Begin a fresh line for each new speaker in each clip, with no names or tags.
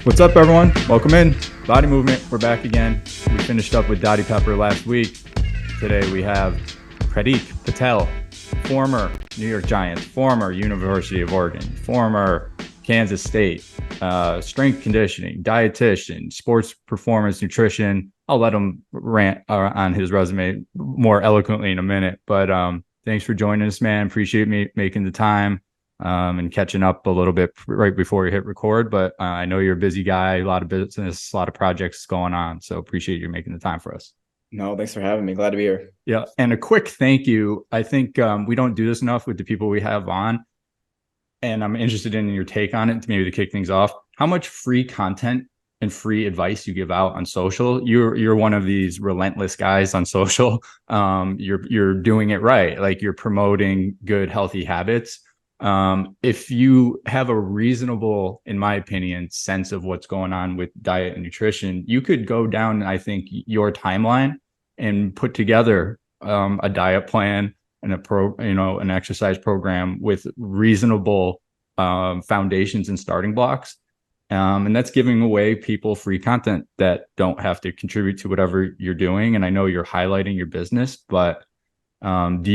What's up, everyone? Welcome in. Body Movement. We're back again. We finished up with Dottie Pepper last week. Today we have Pratik Patel, former New York Giants, former University of Oregon, former Kansas State, strength conditioning, dietitian, sports performance nutrition. I'll let him rant on his resume more eloquently in a minute. But thanks for joining us, man. Appreciate me making the time. And catching up a little bit right before we hit record, but I know you're a busy guy, a lot of business, a lot of projects going on. So appreciate you making the time for us.
No, thanks for having me. Glad to be here.
Yeah. And a quick thank you. I think we don't do this enough with the people we have on, and I'm interested in your take on it, maybe to kick things off. How much free content and free advice you give out on social? You're one of these relentless guys on social. You're doing it right. Like, you're promoting good, healthy habits. If you have a reasonable, in my opinion, sense of what's going on with diet and nutrition, you could go down, I think, your timeline and put together a diet plan and an exercise program with reasonable foundations and starting blocks. And that's giving away people free content that don't have to contribute to whatever you're doing. And I know you're highlighting your business, but do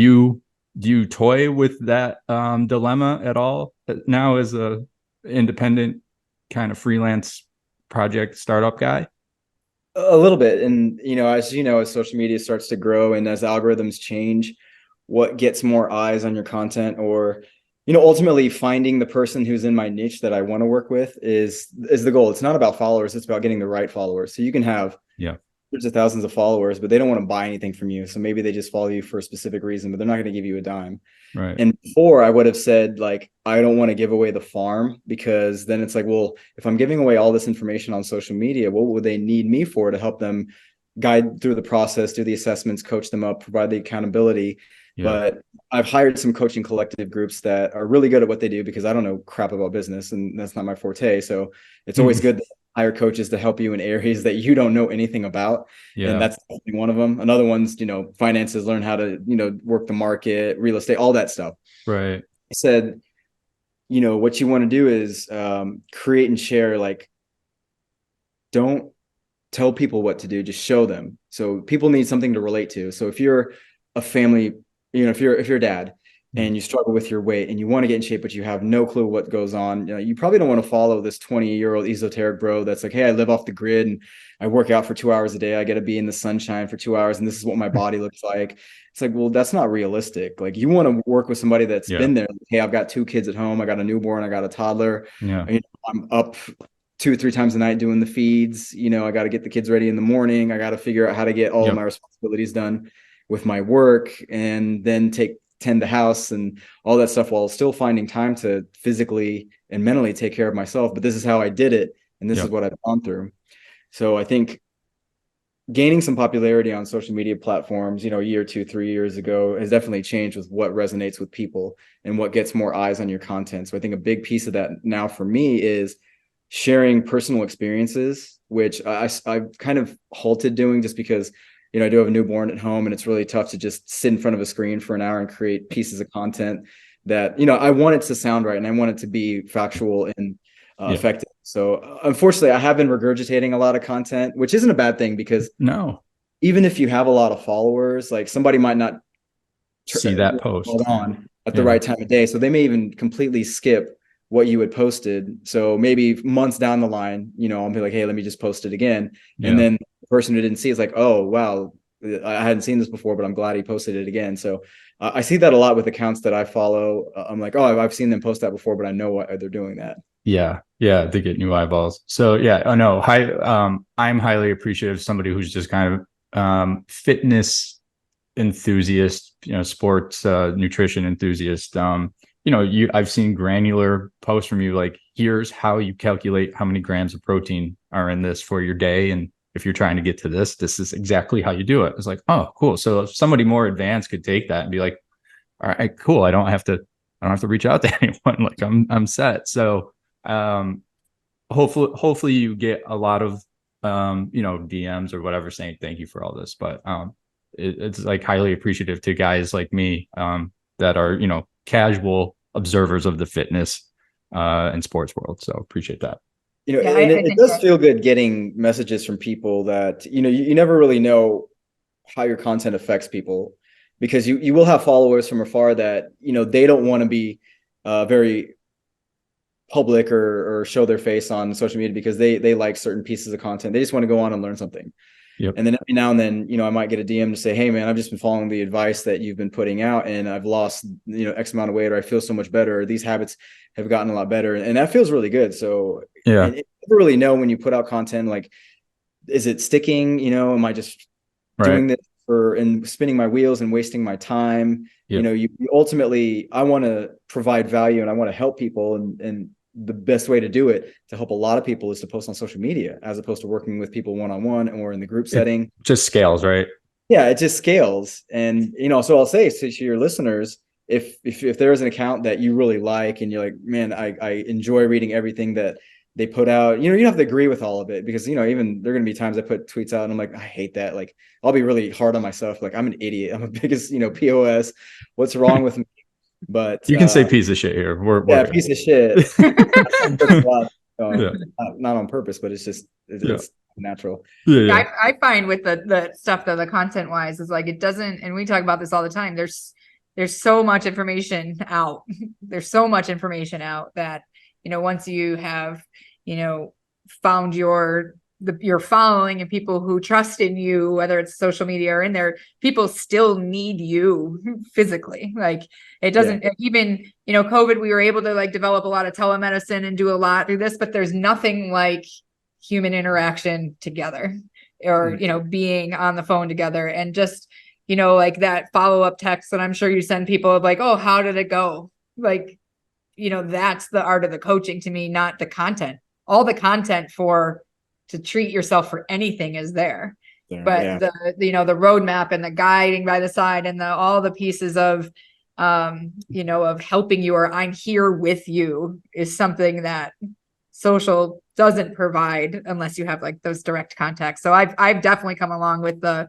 you toy with that dilemma at all now as a independent kind of freelance project startup guy?
A little bit. And, as social media starts to grow and as algorithms change, what gets more eyes on your content, or, ultimately finding the person who's in my niche that I want to work with is the goal. It's not about followers. It's about getting the right followers. So you can have hundreds of thousands of followers, but they don't want to buy anything from you. So maybe they just follow you for a specific reason, but they're not going to give you a dime.
Right.
And before, I would have said, like, I don't want to give away the farm, because then it's like, well, if I'm giving away all this information on social media, what would they need me for to help them guide through the process, do the assessments, coach them up, provide the accountability? Yeah. But I've hired some coaching collective groups that are really good at what they do, because I don't know crap about business and that's not my forte. So it's always good to hire coaches to help you in areas that you don't know anything about. Yeah. And that's definitely one of them. Another one's, finances, learn how to, work the market, real estate, all that stuff.
Right.
I said, what you want to do is create and share, like, don't tell people what to do, just show them. So people need something to relate to. So if you're a family, if you're a dad and you struggle with your weight and you want to get in shape, but you have no clue what goes on, you probably don't want to follow this 20-year-old esoteric bro that's like, hey, I live off the grid and I work out for 2 hours a day. I got to be in the sunshine for 2 hours and this is what my body looks like. It's like, well, that's not realistic. Like, you want to work with somebody that's been there. Like, hey, I've got 2 kids at home. I got a newborn. I got a toddler. Yeah. I'm up 2 or 3 times a night doing the feeds. I got to get the kids ready in the morning. I got to figure out how to get all of my responsibilities done with my work, and then tend the house and all that stuff, while still finding time to physically and mentally take care of myself. But this is how I did it, and this is what I've gone through. So I think gaining some popularity on social media platforms, a year, 2, 3 years ago, has definitely changed with what resonates with people and what gets more eyes on your content. So I think a big piece of that now for me is sharing personal experiences, which I've kind of halted doing, just because I do have a newborn at home, and it's really tough to just sit in front of a screen for an hour and create pieces of content that, I want it to sound right and I want it to be factual and effective. So unfortunately, I have been regurgitating a lot of content, which isn't a bad thing, because even if you have a lot of followers, like, somebody might not
see that post
on at the right time of day. So they may even completely skip what you had posted. So maybe months down the line, I'll be like, hey, let me just post it again. And then the person who didn't see is like, oh, wow, I hadn't seen this before, but I'm glad he posted it again. So I see that a lot with accounts that I follow. I'm like, oh, I've seen them post that before, but I know why they're doing that.
Yeah. They get new eyeballs. So I know. I'm highly appreciative of somebody who's just kind of fitness enthusiast, sports nutrition enthusiast. I've seen granular posts from you, like, here's how you calculate how many grams of protein are in this for your day. And if you're trying to get to this is exactly how you do it. It's like, oh, cool. So if somebody more advanced could take that and be like, all right, cool. I don't have to reach out to anyone. Like, I'm set. So, hopefully you get a lot of, DMs or whatever saying thank you for all this, but, it's like highly appreciative to guys like me, that are, casual observers of the fitness and sports world. So appreciate that.
Yeah,
and
I
it
think
does
that.
feel good getting messages from people that, you never really know how your content affects people, because you will have followers from afar that, they don't want to be very public or show their face on social media because they like certain pieces of content. They just want to go on and learn something.
Yep.
And then every now and then, I might get a DM to say, hey man, I've just been following the advice that you've been putting out and I've lost, X amount of weight, or I feel so much better, or these habits have gotten a lot better. And that feels really good. So,
Yeah.
and you never really know when you put out content, like, is it sticking? Am I just
Right.
doing this and spinning my wheels and wasting my time?
Yep.
You ultimately, I want to provide value and I want to help people. And the best way to do it, to help a lot of people, is to post on social media as opposed to working with people one-on-one or in the group
It
setting.
just scales, right?
Yeah, it just scales. And, so I'll say to your listeners, if there is an account that you really like and you're like, man, I enjoy reading everything that they put out, you don't have to agree with all of it, because, even there are going to be times I put tweets out and I'm like, I hate that. Like, I'll be really hard on myself. Like, I'm an idiot. I'm a biggest, POS. What's wrong with me? But
You can say piece of shit here.
yeah,
We're
piece of shit.
yeah.
Not on purpose, but it's just,
Yeah.
it's natural.
Yeah.
I find with the stuff that the content wise is like, it doesn't, and we talk about this all the time. There's so much information out. There's so much information out that, once you have, found your following and people who trust in you, whether it's social media or in there, people still need you physically. Like, it doesn't even, COVID, we were able to like develop a lot of telemedicine and do a lot through this, but there's nothing like human interaction together, or being on the phone together, and just like that follow-up text that I'm sure you send people of like, oh, how did it go? Like, that's the art of the coaching to me, not the content. All the content to treat yourself for anything is there, but the roadmap and the guiding by the side and all the pieces of of helping you, or I'm here with you, is something that social doesn't provide unless you have like those direct contacts. So I've definitely come along with the,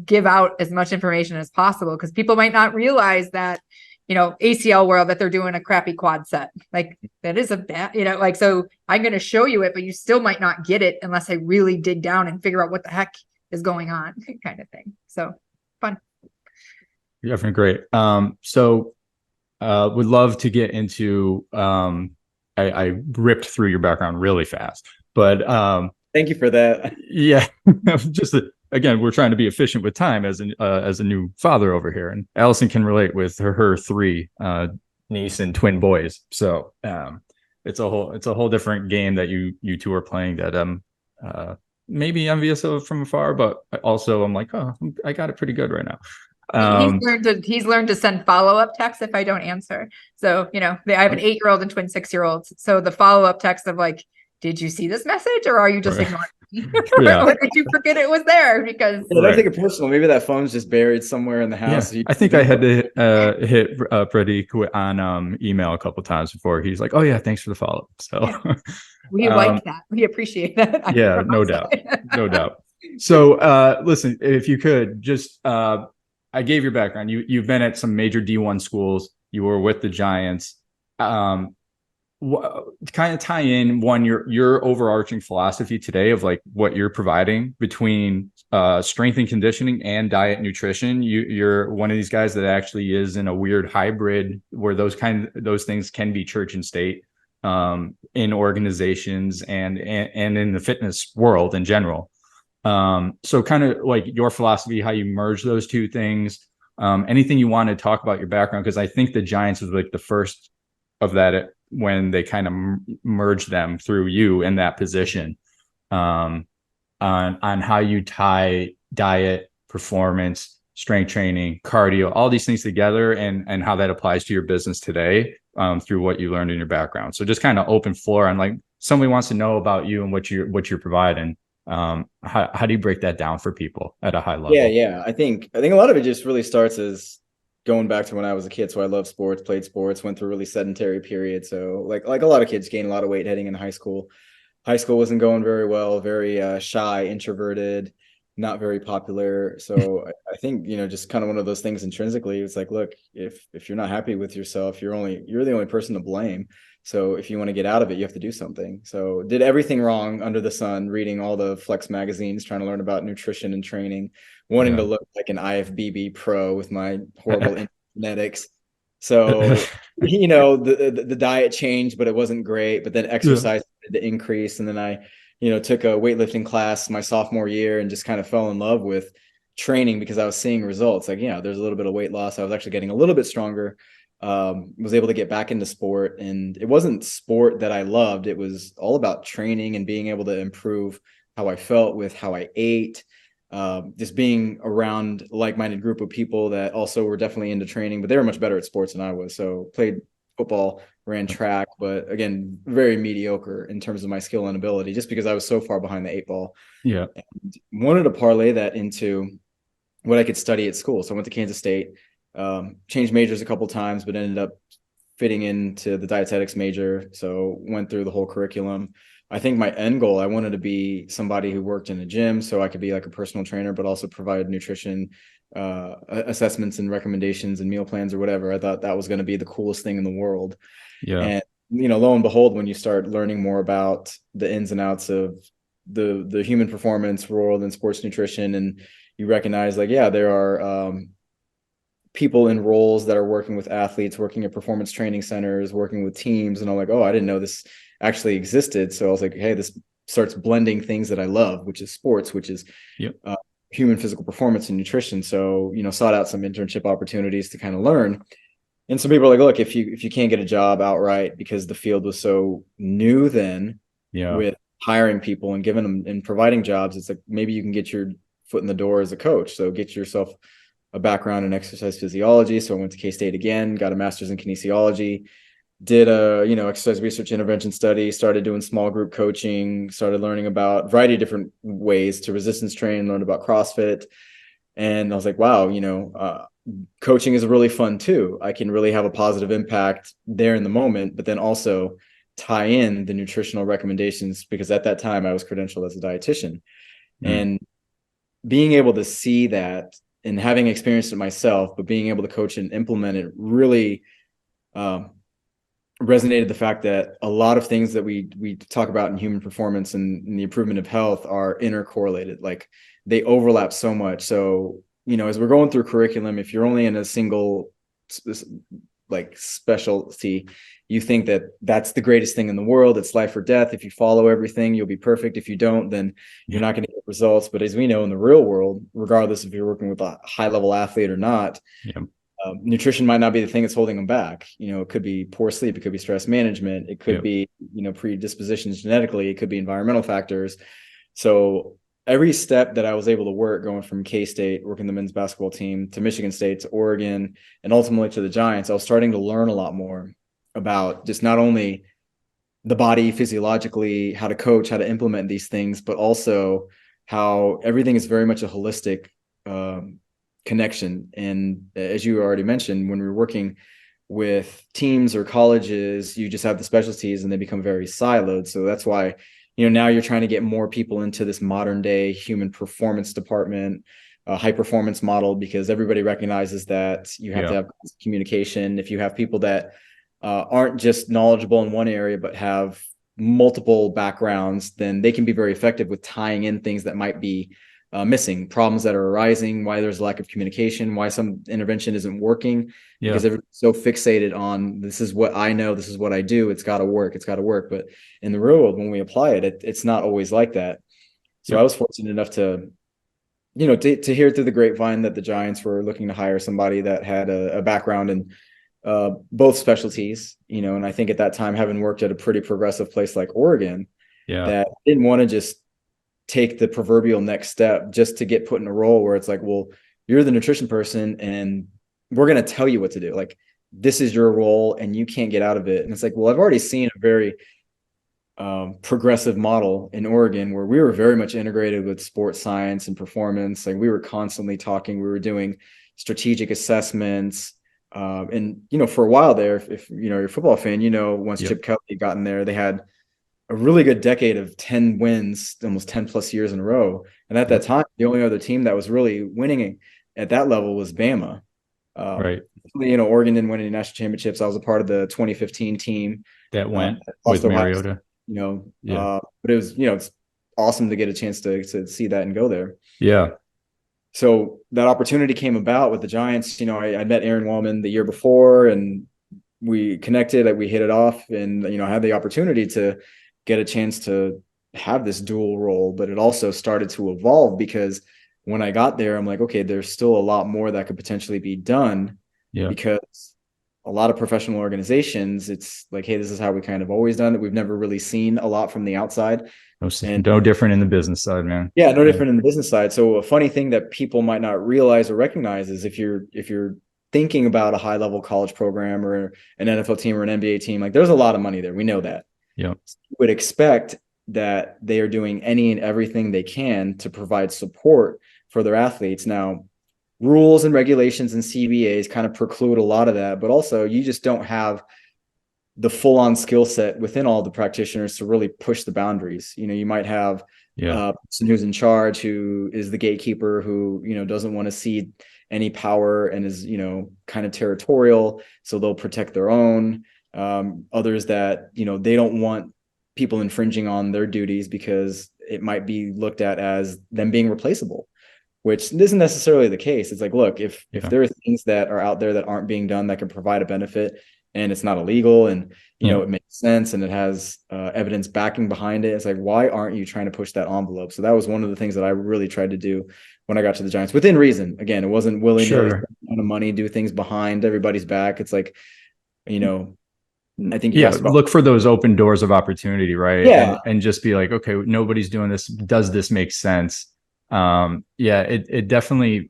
give out as much information as possible, because people might not realize that, ACL world, that they're doing a crappy quad set. Like, that is a bad, like, so I'm going to show you it, but you still might not get it unless I really dig down and figure out what the heck is going on, kind of thing. So fun.
Definitely great. So would love to get into I ripped through your background really fast, but
thank you for that.
Yeah, just again, we're trying to be efficient with time as a new father over here, and Allison can relate with her three niece and twin boys. So it's a whole different game that you two are playing that maybe envious of from afar, but also I'm like, oh, I got it pretty good right now.
He's learned to send follow-up texts if I don't answer. So, I have an 8-year-old and twin 6-year-olds. So the follow-up text of like, did you see this message, or are you just ignoring me?
Yeah.
Or did you forget it was there? Because
don't take it personal. Maybe that phone's just buried somewhere in the house.
Yeah. I think I had to hit Pratik on email a couple of times before. He's like, oh yeah, thanks for the follow-up. So
we like that. We appreciate that.
Yeah, no doubt. No doubt. So listen, if you could just I gave your background. You've been at some major D1 schools. You were with the Giants. Kind of tie in your overarching philosophy today of like what you're providing between strength and conditioning and diet and nutrition. You're one of these guys that actually is in a weird hybrid where those things can be church and state in organizations and in the fitness world in general. So kind of like your philosophy, how you merge those two things, anything you want to talk about your background, because I think the Giants was like the first of that when they kind of merged them through you in that position, on how you tie diet, performance, strength training, cardio, all these things together, and how that applies to your business today, through what you learned in your background. So just kind of open floor on like somebody wants to know about you and what you're providing. How do you break that down for people at a high level?
Yeah. I think a lot of it just really starts as going back to when I was a kid. So I loved sports, played sports, went through a really sedentary period. So like a lot of kids gained a lot of weight heading into high school. High school wasn't going very well, very shy, introverted, not very popular. So I think, just kind of one of those things intrinsically. It's like, look, if you're not happy with yourself, you're the only person to blame. So if you want to get out of it, you have to do something. So did everything wrong under the sun, reading all the Flex magazines, trying to learn about nutrition and training, wanting to look like an IFBB pro with my horrible genetics. So, the diet changed, but it wasn't great. But then exercise started to increase. And then I, took a weightlifting class my sophomore year and just kind of fell in love with training because I was seeing results. Like, there's a little bit of weight loss. I was actually getting a little bit stronger. Was able to get back into sport, and it wasn't sport that I loved. It was all about training and being able to improve how I felt with how I ate, just being around like-minded group of people that also were definitely into training, but they were much better at sports than I was. So played football, ran track, but again, very mediocre in terms of my skill and ability, just because I was so far behind the 8 ball.
Yeah.
And wanted to parlay that into what I could study at school. So I went to Kansas State, changed majors a couple times, but ended up fitting into the dietetics major. So went through the whole curriculum. I think my end goal, I wanted to be somebody who worked in a gym so I could be like a personal trainer, but also provide nutrition assessments and recommendations and meal plans or whatever. I thought that was going to be the coolest thing in the world.
Yeah.
And, lo and behold, when you start learning more about the ins and outs of the human performance world and sports nutrition, and you recognize like, there are people in roles that are working with athletes, working at performance training centers, working with teams. And I'm like, I didn't know this actually existed. So I was like, hey, this starts blending things that I love, which is sports, which is human physical performance and nutrition. So, sought out some internship opportunities to kind of learn. And some people are like, look, if you can't get a job outright because the field was so new then with hiring people and giving them and providing jobs, it's like maybe you can get your foot in the door as a coach. So get yourself a background in exercise physiology. So I went to K-State again, got a master's in kinesiology, did a, exercise research intervention study, started doing small group coaching, started learning about a variety of different ways to resistance train, learned about CrossFit. And I was like, wow, coaching is really fun too. I can really have a positive impact there in the moment, but then also tie in the nutritional recommendations, because at that time I was credentialed as a dietitian. And being able to see that and having experienced it myself, but being able to coach and implement it really resonated the fact that a lot of things that we talk about in human performance and the improvement of health are intercorrelated. Like they overlap so much. So, as we're going through curriculum, if you're only in a single like specialty, you think that that's the greatest thing in the world. It's life or death. If you follow everything, you'll be perfect. If you don't, then you're not going to get results. But as we know in the real world, regardless if you're working with a high level athlete or not, nutrition might not be the thing that's holding them back. It could be poor sleep. It could be stress management. It could be, predispositions genetically. It could be environmental factors. So every step that I was able to work, going from K-State, working the men's basketball team, to Michigan State, to Oregon, and ultimately to the Giants, I was starting to learn a lot more about just not only the body physiologically, how to coach, how to implement these things, but also how everything is very much a holistic connection. And as you already mentioned, when we're working with teams or colleges, you just have the specialties and they become very siloed. So that's why now you're trying to get more people into this modern day human performance department, high performance model, because everybody recognizes that you have to have communication. If you have people that aren't just knowledgeable in one area, but have multiple backgrounds, then they can be very effective with tying in things that might be missing, problems that are arising, why there's a lack of communication, why some intervention isn't working, because everyone's so fixated on, this is what I know, this is what I do, it's got to work. But in the real world, when we apply it, it's not always like that. So I was fortunate enough to, to hear through the grapevine that the Giants were looking to hire somebody that had a background in both specialties, and I think at that time, having worked at a pretty progressive place like Oregon, that I didn't want to just take the proverbial next step just to get put in a role where it's like, well, you're the nutrition person and we're going to tell you what to do. Like, this is your role and you can't get out of it. And it's like, well, I've already seen a very progressive model in Oregon where we were very much integrated with sports science and performance. Like, we were constantly talking, we were doing strategic assessments. And, for a while there, if you're a football fan, once Chip Kelly got in there, they had a really good decade of 10 wins, almost 10 plus years in a row. And at that time, the only other team that was really winning at that level was Bama.
Right.
Oregon didn't win any national championships. I was a part of the 2015 team
That went
lost
with
to Ohio State,
Mariota. Yeah.
but it was, it's awesome to get a chance to see that and go there.
Yeah.
So that opportunity came about with the Giants. I met Aaron Wallman the year before, and we connected, we hit it off, and, I had the opportunity to get a chance to have this dual role, but it also started to evolve because when I got there, I'm like, okay, there's still a lot more that could potentially be done.
Yeah.
Because a lot of professional organizations, it's like, hey, this is how we kind of always done it. We've never really seen a lot from the outside.
No different in the business side, man.
Yeah, no different in the business side. So a funny thing that people might not realize or recognize is if you're thinking about a high level college program or an NFL team or an NBA team, like there's a lot of money there. We know that.
Yeah.
So you would expect that they are doing any and everything they can to provide support for their athletes. Now, rules and regulations and CBAs kind of preclude a lot of that, but also you just don't have the full-on skill set within all the practitioners to really push the boundaries. You might have a person who's in charge, who is the gatekeeper, who, doesn't want to cede any power and is, kind of territorial. So they'll protect their own. Others that, they don't want people infringing on their duties because it might be looked at as them being replaceable, which isn't necessarily the case. It's like, look, if there are things that are out there that aren't being done that can provide a benefit, and it's not illegal, and it makes sense, and it has evidence backing behind it, it's like, why aren't you trying to push that envelope? So that was one of the things that I really tried to do when I got to the Giants, within reason. Again, it wasn't willy-nilly spend a ton of money, do things behind everybody's back. It's like, I think
look for those open doors of opportunity, right?
Yeah,
and just be like, okay, nobody's doing this. Does this make sense? It definitely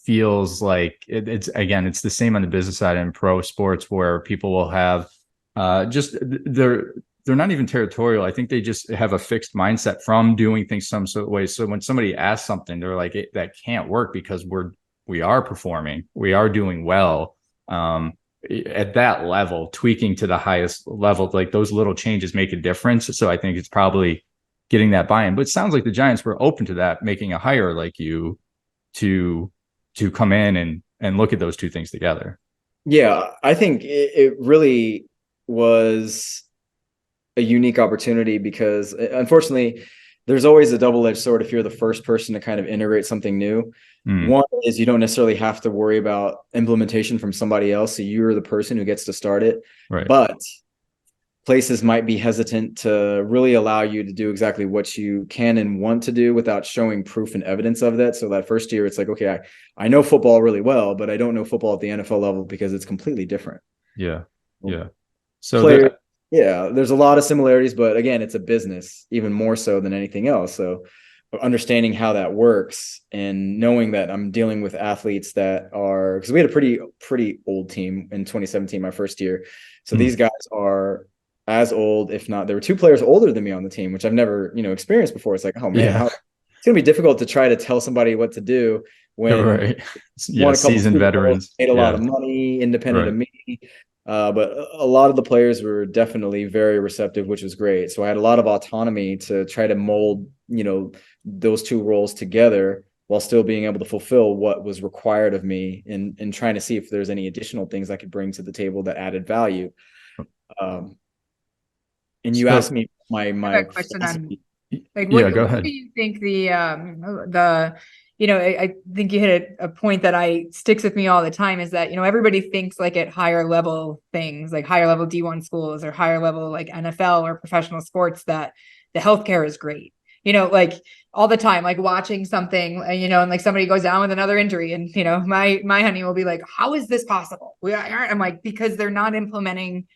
feels like it's the same on the business side in pro sports, where people will have they're not even territorial. I think they just have a fixed mindset from doing things some sort of way. So when somebody asks something, they're like, that can't work because we are performing, we are doing well. At that level, tweaking to the highest level, like those little changes make a difference. So I think it's probably getting that buy-in. But it sounds like the Giants were open to that, making a hire like you to come in and look at those two things together.
Yeah, I think it really was a unique opportunity because, unfortunately, there's always a double-edged sword if you're the first person to kind of integrate something new. One is you don't necessarily have to worry about implementation from somebody else, so you're the person who gets to start it.
Right.
But places might be hesitant to really allow you to do exactly what you can and want to do without showing proof and evidence of that. So that first year, it's like, okay, I know football really well, but I don't know football at the NFL level because it's completely different.
Yeah. So
there's a lot of similarities, but again, it's a business even more so than anything else. So understanding how that works and knowing that I'm dealing with athletes that are, because we had a pretty old team in 2017, my first year. So these guys are as old, if not, there were two players older than me on the team, which I've never, experienced before. It's like, oh man, it's going to be difficult to try to tell somebody what to do when seasoned veterans made a lot of money, independent of me. But a lot of the players were definitely very receptive, which was great. So I had a lot of autonomy to try to mold, those two roles together while still being able to fulfill what was required of me and trying to see if there's any additional things I could bring to the table that added value. And you asked me my
question on, like,
go ahead.
What do you think I think you hit a point that sticks with me all the time, is that, everybody thinks like at higher level things, like higher level D1 schools or higher level like NFL or professional sports, that the healthcare is great, like all the time, like watching something, and like somebody goes down with another injury, and, my honey will be like, how is this possible? I'm like, because they're not implementing,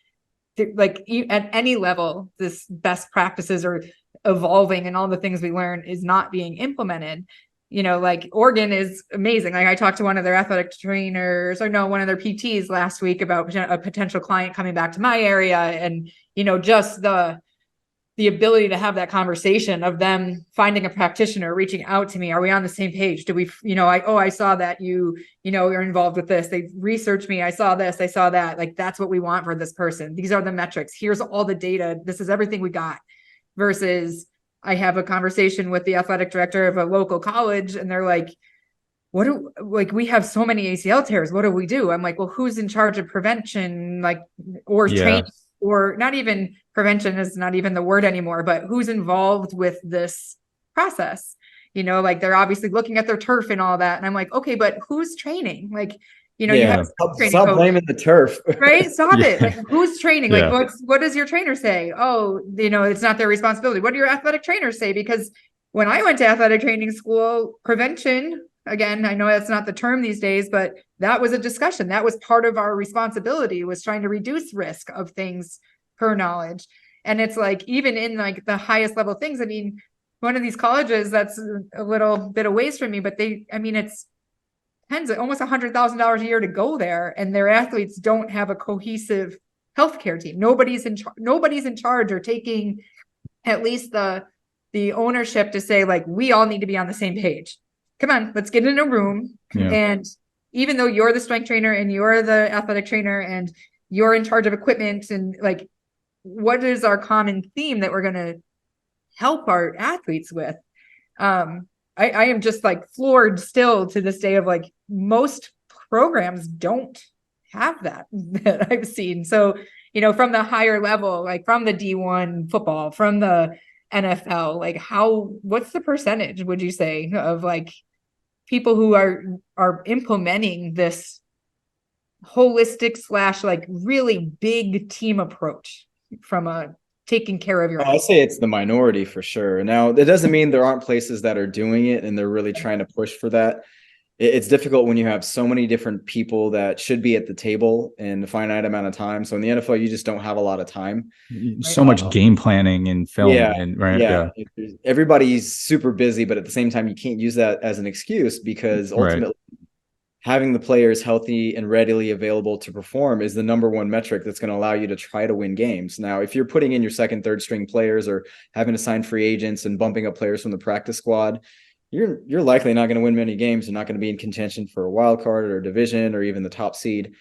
like, at any level, this best practices are evolving, and all the things we learn is not being implemented. Like Oregon is amazing. Like I talked to one of their athletic trainers, one of their PTs last week about a potential client coming back to my area. And, just the ability to have that conversation of them finding a practitioner, reaching out to me. Are we on the same page? Do we, I saw that you're involved with this. They researched me. I saw this, I saw that. Like, that's what we want for this person. These are the metrics. Here's all the data. This is everything we got. Versus I have a conversation with the athletic director of a local college, and they're like, we have so many ACL tears. What do we do? I'm like, well, who's in charge of prevention, like, or training, or not even prevention is not even the word anymore, but who's involved with this process? Like they're obviously looking at their turf and all that. And I'm like, okay, but who's training? Like, you have
stop blaming the turf,
right? Stop it. Like, who's training? Like, what does your trainer say? Oh, it's not their responsibility. What do your athletic trainers say? Because when I went to athletic training school, prevention, again, I know that's not the term these days, but that was a discussion. That was part of our responsibility, was trying to reduce risk of things per knowledge. And it's like, even in like the highest level things, I mean, one of these colleges that's a little bit of ways from me, but it's almost $100,000 a year to go there, and their athletes don't have a cohesive healthcare team. Nobody's in charge or taking at least the ownership to say, like, we all need to be on the same page. Come on, let's get in a room. And even though you're the strength trainer and you're the athletic trainer and you're in charge of equipment, and like, what is our common theme that we're going to help our athletes with? I am just like floored still to this day of like, most programs don't have that I've seen. So, from the higher level, like from the D1 football, from the NFL, like what's the percentage, would you say, of like people who are implementing this holistic / like really big team approach from a taking care of your
I say it's the minority for sure. Now, that doesn't mean there aren't places that are doing it and they're really trying to push for that. It's difficult when you have so many different people that should be at the table in a finite amount of time. So in the NFL, you just don't have a lot of time.
So much game planning and film.
Everybody's super busy, but at the same time, you can't use that as an excuse, because ultimately having the players healthy and readily available to perform is the number one metric that's going to allow you to try to win games. Now, if you're putting in your second, third string players, or having to sign free agents and bumping up players from the practice squad, you're likely not going to win many games. You're not going to be in contention for a wild card or division or even the top seed.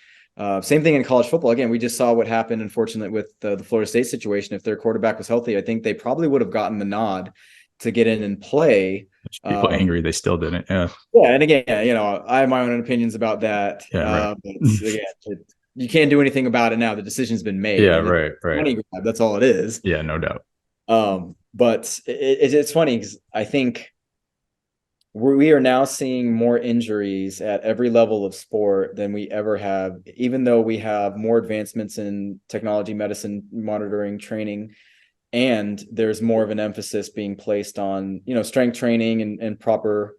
Same thing in college football. Again, we just saw what happened, unfortunately, with the Florida State situation. If their quarterback was healthy, I think they probably would have gotten the nod to get in and play.
People angry they still didn't.
And again, I have my own opinions about that. Again, you can't do anything about it now. The decision's been made.
Right.
Money grab, that's all it is.
Yeah, no doubt.
But it's funny, because I think we are now seeing more injuries at every level of sport than we ever have, even though we have more advancements in technology, medicine, monitoring, training. And there's more of an emphasis being placed on, strength training and proper.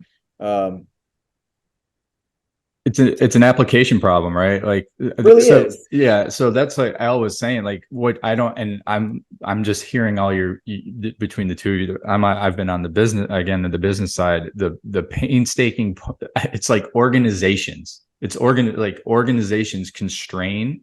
It's an application problem, right? Like,
it really is.
Yeah. So that's like Al was saying, like, what I don't, and I'm just hearing all between the two of you. I've been on the business side, the painstaking, it's like organizations. Organizations constrain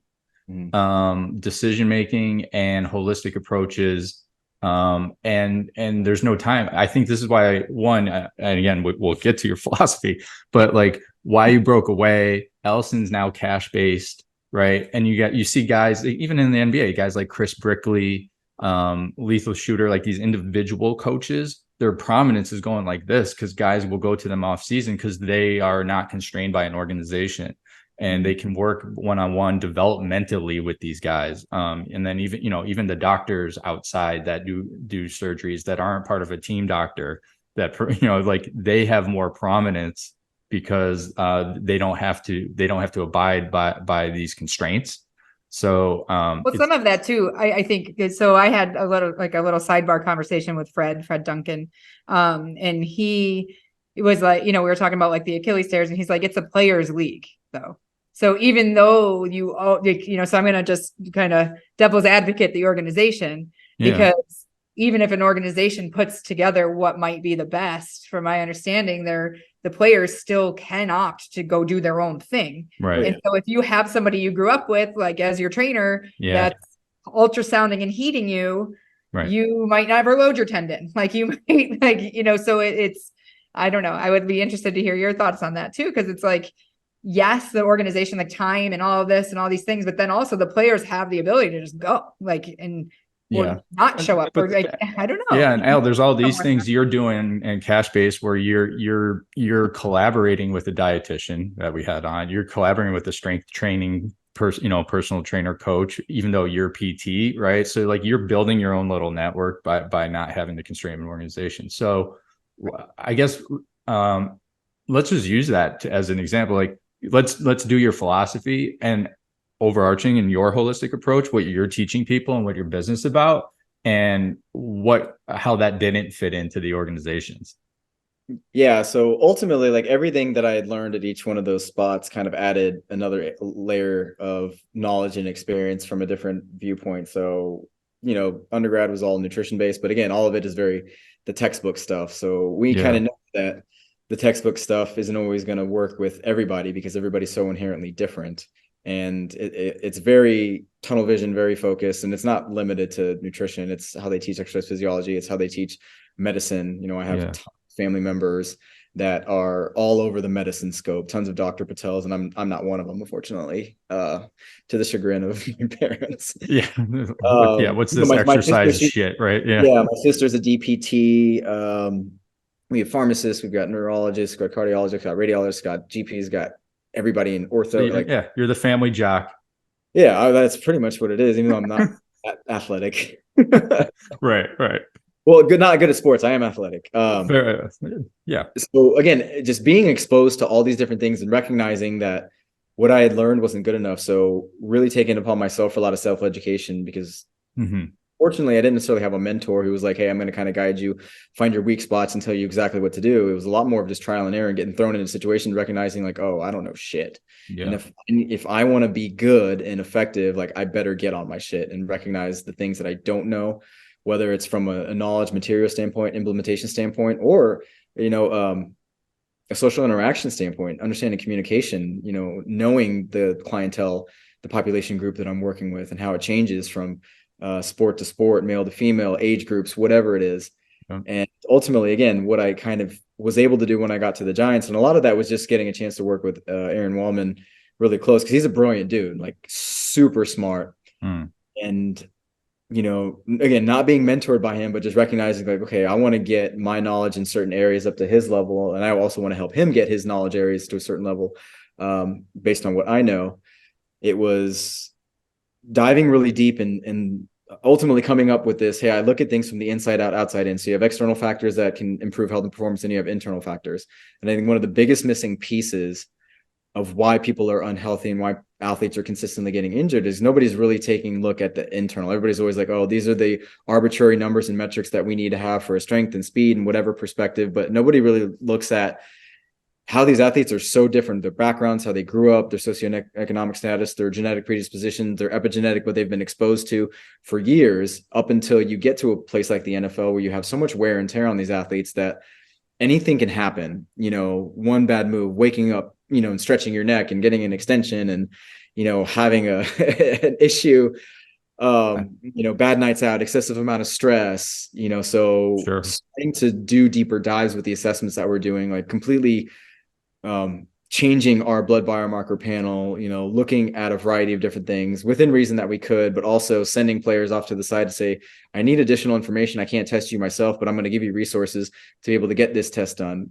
decision making and holistic approaches, and there's no time. I think this is why and again, we'll get to your philosophy, but like why you broke away. Ellison's now cash based, right? And you see guys even in the NBA, guys like Chris Brickley, Lethal Shooter, like these individual coaches, their prominence is going like this because guys will go to them off season because they are not constrained by an organization. And they can work one-on-one developmentally with these guys. And then even the doctors outside that do surgeries that aren't part of a team doctor, that, like they have more prominence because they don't have to abide by these constraints. So
some of that too, I think. So I had a little sidebar conversation with Fred Duncan. And he was like, we were talking about like the Achilles tears, and he's like, it's a players' league though. So even though so I'm going to just kind of devil's advocate the organization, because even if an organization puts together what might be the best, from my understanding, the players still can opt to go do their own thing.
Right.
And so if you have somebody you grew up with, like as your trainer, that's ultrasounding and heating you, you might never load your tendon. Like you might, so it's, I don't know. I would be interested to hear your thoughts on that too. Because it's like, yes, the organization, like time and all of this and all these things, but then also the players have the ability to just go and
Yeah.
not show up, or
But
like, I don't know.
yeah, and Al, there's all these
Somewhere.
things you're doing in cash base where you're collaborating with a dietitian that we had on. You're collaborating with a strength training personal trainer coach, even though you're PT, right? So like you're building your own little network by not having to constrain an organization. So I guess let's just use that as an example. Like let's do your philosophy and overarching in your holistic approach, what you're teaching people and what your business about, and how that didn't fit into the organizations.
Yeah, so ultimately, like everything that I had learned at each one of those spots kind of added another layer of knowledge and experience from a different viewpoint. So, undergrad was all nutrition based, but again, all of it is very the textbook stuff. So we kind of know that the textbook stuff isn't always going to work with everybody because everybody's so inherently different. And it's very tunnel vision, very focused, and it's not limited to nutrition. It's how they teach exercise physiology. It's how they teach medicine. I have family members that are all over the medicine scope, tons of Dr. Patels, and I'm not one of them, unfortunately, to the chagrin of my parents.
Yeah. What's this exercise shit, right?
Yeah, my sister's a DPT. We have pharmacists, we've got neurologists, we've got cardiologists, we've got radiologists, got GPs, got everybody in ortho.
So you're the family jock.
Yeah, that's pretty much what it is, even though I'm not athletic.
Right.
Well, not good at sports. I am athletic.
Yeah.
So again, just being exposed to all these different things and recognizing that what I had learned wasn't good enough. So really taking it upon myself for a lot of self-education because fortunately, I didn't necessarily have a mentor who was like, hey, I'm going to kind of guide you, find your weak spots and tell you exactly what to do. It was a lot more of just trial and error and getting thrown into situations, recognizing like, oh, I don't know shit. Yeah. And if I want to be good and effective, like I better get on my shit and recognize the things that I don't know, whether it's from a knowledge material standpoint, implementation standpoint, or, a social interaction standpoint, understanding communication, knowing the clientele, the population group that I'm working with and how it changes from sport to sport, male to female, age groups, whatever it is. And ultimately, again, what I kind of was able to do when I got to the Giants, and a lot of that was just getting a chance to work with Aaron Wallman really close because he's a brilliant dude, like super smart. And, again, not being mentored by him, but just recognizing like, okay, I want to get my knowledge in certain areas up to his level. And I also want to help him get his knowledge areas to a certain level based on what I know. It was diving really deep and ultimately coming up with this, hey, I look at things from the inside out, outside in. So you have external factors that can improve health and performance, and you have internal factors. And I think one of the biggest missing pieces of why people are unhealthy and why athletes are consistently getting injured is nobody's really taking a look at the internal. Everybody's always like, oh, these are the arbitrary numbers and metrics that we need to have for a strength and speed and whatever perspective. But nobody really looks at how these athletes are so different, their backgrounds, how they grew up, their socioeconomic status, their genetic predisposition, their epigenetic, what they've been exposed to for years, up until you get to a place like the NFL where you have so much wear and tear on these athletes that anything can happen. One bad move, waking up, and stretching your neck and getting an extension and, having an issue, bad nights out, excessive amount of stress, so starting to do deeper dives with the assessments that we're doing, like completely changing our blood biomarker panel, looking at a variety of different things within reason that we could, but also sending players off to the side to say, I need additional information. I can't test you myself, but I'm going to give you resources to be able to get this test done.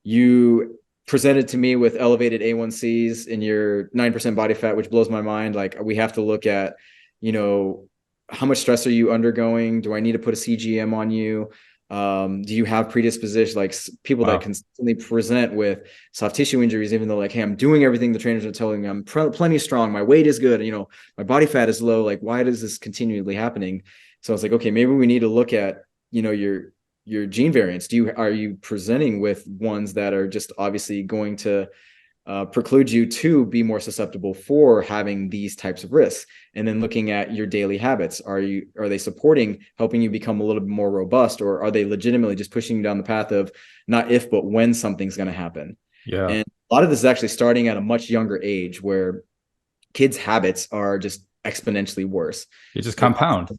You presented to me with elevated A1Cs in your 9% body fat, which blows my mind. Like we have to look at, how much stress are you undergoing? Do I need to put a CGM on you? Do you have predisposition, like people that consistently present with soft tissue injuries, even though like, hey, I'm doing everything the trainers are telling me, I'm plenty strong, my weight is good, my body fat is low. Like, why is this continually happening? So I was like, okay, maybe we need to look at, your gene variants. Are you presenting with ones that are just obviously going to preclude you to be more susceptible for having these types of risks? And then looking at your daily habits, are they supporting helping you become a little bit more robust, or are they legitimately just pushing you down the path of not if but when something's going to happen? And a lot of this is actually starting at a much younger age where kids' habits are just exponentially worse.
It just compound.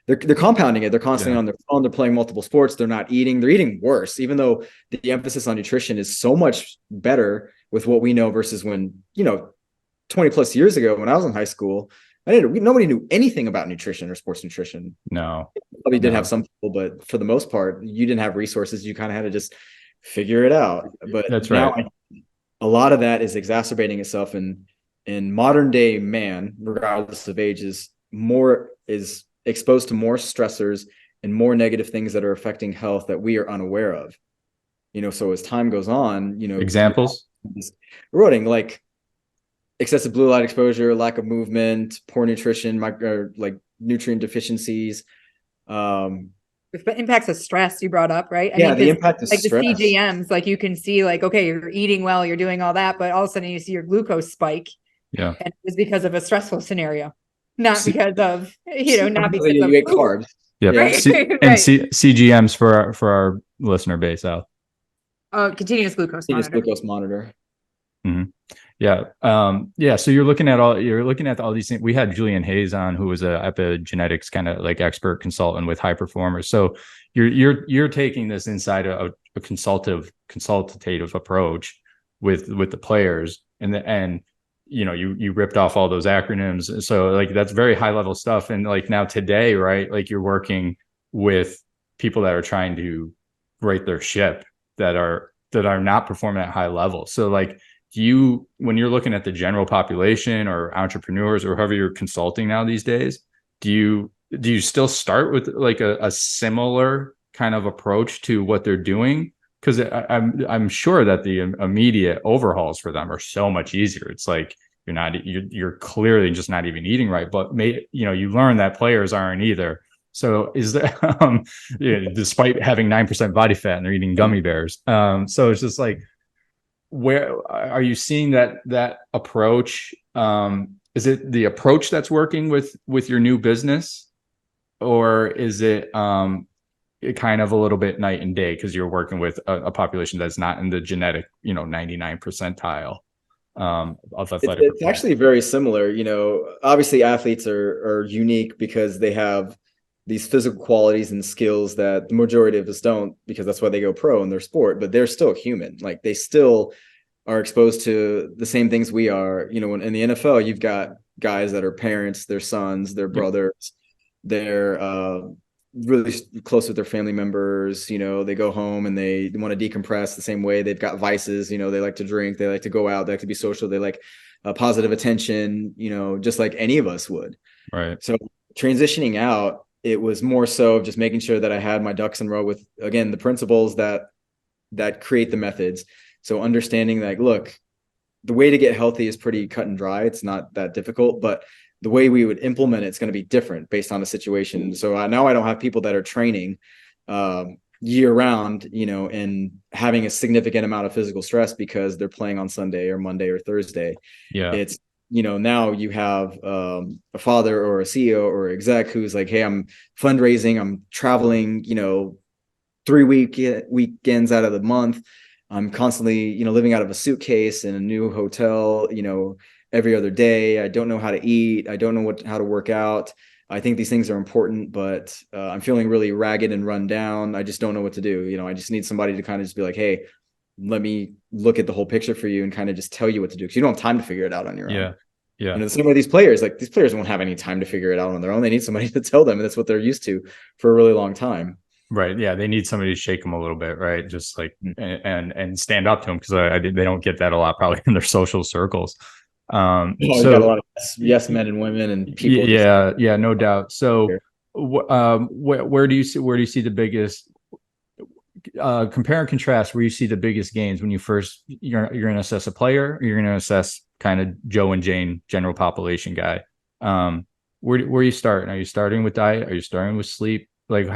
They're compounding it. They're constantly on their phone. They're playing multiple sports. They're not eating. They're eating worse, even though the emphasis on nutrition is so much better with what we know versus when, 20 plus years ago when I was in high school, nobody knew anything about nutrition or sports nutrition.
No,
Probably did
no.
have some people, but for the most part, you didn't have resources. You kind of had to just figure it out. But
That's
now
right.
a lot of that is exacerbating itself in modern day man, regardless of age, is exposed to more stressors and more negative things that are affecting health that we are unaware of. So as time goes on,
Examples?
eroding, like excessive blue light exposure, lack of movement, poor nutrition, like nutrient deficiencies.
The impacts of stress you brought up, right?
The impact of
like
stress.
the CGMs, like you can see, like, okay, you're eating well, you're doing all that, but all of a sudden you see your glucose spike.
Yeah.
And it was because of a stressful scenario, not because of, not because
you
of
get carbs.
Yeah.
Right.
CGMs for our listener base out.
Continuous glucose
monitor.
Mm-hmm. Yeah. So you're looking at all these things. We had Julian Hayes on, who was a epigenetics kind of like expert consultant with high performers. So you're taking this inside a consultative approach with the players, and you ripped off all those acronyms. So like that's very high level stuff. And like now today, right? Like you're working with people that are trying to right their ship that are not performing at high level. So like, when you're looking at the general population or entrepreneurs or whoever you're consulting now these days, do you still start with like a similar kind of approach to what they're doing? Because I'm sure that the immediate overhauls for them are so much easier. It's like you're clearly just not even eating right, but you learn that players aren't either. So is there, despite having 9% body fat and they're eating gummy bears. So it's just like, where are you seeing that approach? Is it the approach that's working with your new business, or is it kind of a little bit night and day because you're working with a population that's not in the genetic 99 percentile of athletic?
It's actually very similar. Obviously athletes are unique because they have these physical qualities and skills that the majority of us don't, because that's why they go pro in their sport, but they're still human. Like they still are exposed to the same things we are. In the NFL, you've got guys that are parents, their sons, their brothers, they're really close with their family members. They go home and they want to decompress the same way. They've got vices, they like to drink, they like to go out, they like to be social, they like positive attention, just like any of us would.
Right.
So transitioning out, it was more so just making sure that I had my ducks in a row with, again, the principles that create the methods. So understanding that, look, the way to get healthy is pretty cut and dry. It's not that difficult, but the way we would implement it's going to be different based on the situation. So now I don't have people that are training year round, and having a significant amount of physical stress because they're playing on Sunday or Monday or Thursday.
Yeah.
It's, now you have a father or a CEO or exec who's like, hey, I'm fundraising, I'm traveling, 3 weekends out of the month. I'm constantly, living out of a suitcase in a new hotel, every other day. I don't know how to eat. I don't know how to work out. I think these things are important, but I'm feeling really ragged and run down. I just don't know what to do. I just need somebody to kind of just be like, hey, let me look at the whole picture for you and kind of just tell you what to do. Cause you don't have time to figure it out on your own.
Yeah.
The same way these players won't have any time to figure it out on their own. They need somebody to tell them, and that's what they're used to for a really long time.
Right. Yeah. They need somebody to shake them a little bit. Right. Just like, and stand up to them. Cause they don't get that a lot probably in their social circles.
So got a lot of yes men and women and people.
Yeah, no doubt. So where do you see the biggest, compare and contrast where you see the biggest gains when you're going to assess a player, or you're going to assess kind of Joe and Jane, general population guy? Where are you starting? Are you starting with diet? Are you starting with sleep? Like,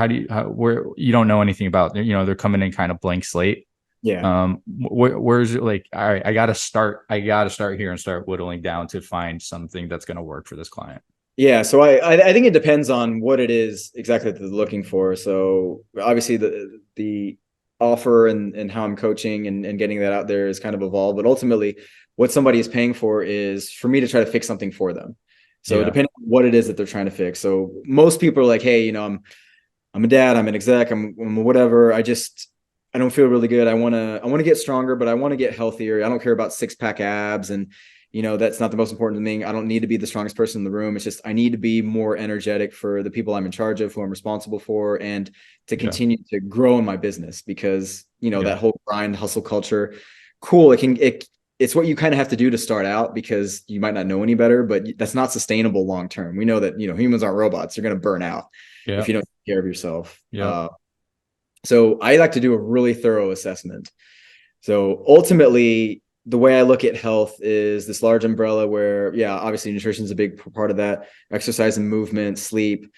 where you don't know anything about, they're coming in kind of blank slate.
Yeah.
Where's it like, all right, I got to start here and start whittling down to find something that's going to work for this client.
Yeah. So I think it depends on what it is exactly that they're looking for. So obviously the offer and how I'm coaching and getting that out there is kind of evolved, but ultimately what somebody is paying for is for me to try to fix something for them. So depending on what it is that they're trying to fix. So most people are like, hey, I'm a dad, I'm an exec, I'm whatever. I don't feel really good. I want to get stronger, but I want to get healthier. I don't care about 6-pack abs and, that's not the most important thing. I don't need to be the strongest person in the room. It's just I need to be more energetic for the people I'm in charge of, who I'm responsible for, and to continue to grow in my business, because that whole grind hustle culture, cool. It's what you kind of have to do to start out, because you might not know any better, but that's not sustainable long term. We know that humans aren't robots. You're going to burn out if you don't take care of yourself. So I like to do a really thorough assessment. So ultimately, the way I look at health is this large umbrella where, obviously nutrition is a big part of that. Exercise and movement, sleep,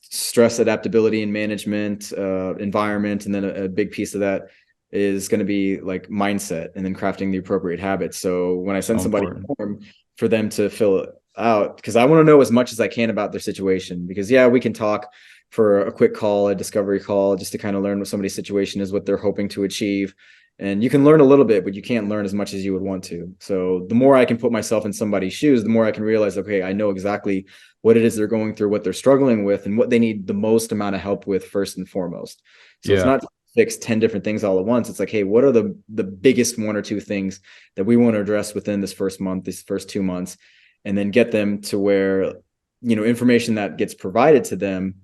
stress adaptability and management, environment. And then a big piece of that is going to be like mindset, and then crafting the appropriate habits. So when I send somebody a form for them to fill it out, because I want to know as much as I can about their situation, because we can talk for a quick call, a discovery call, just to kind of learn what somebody's situation is, what they're hoping to achieve. And you can learn a little bit, but you can't learn as much as you would want to. So the more I can put myself in somebody's shoes, the more I can realize, okay, I know exactly what it is they're going through, what they're struggling with, and what they need the most amount of help with first and foremost. So it's not to fix 10 different things all at once. It's like, hey, what are the biggest 1 or 2 things that we want to address within this first month, these first 2 months, and then get them to where, information that gets provided to them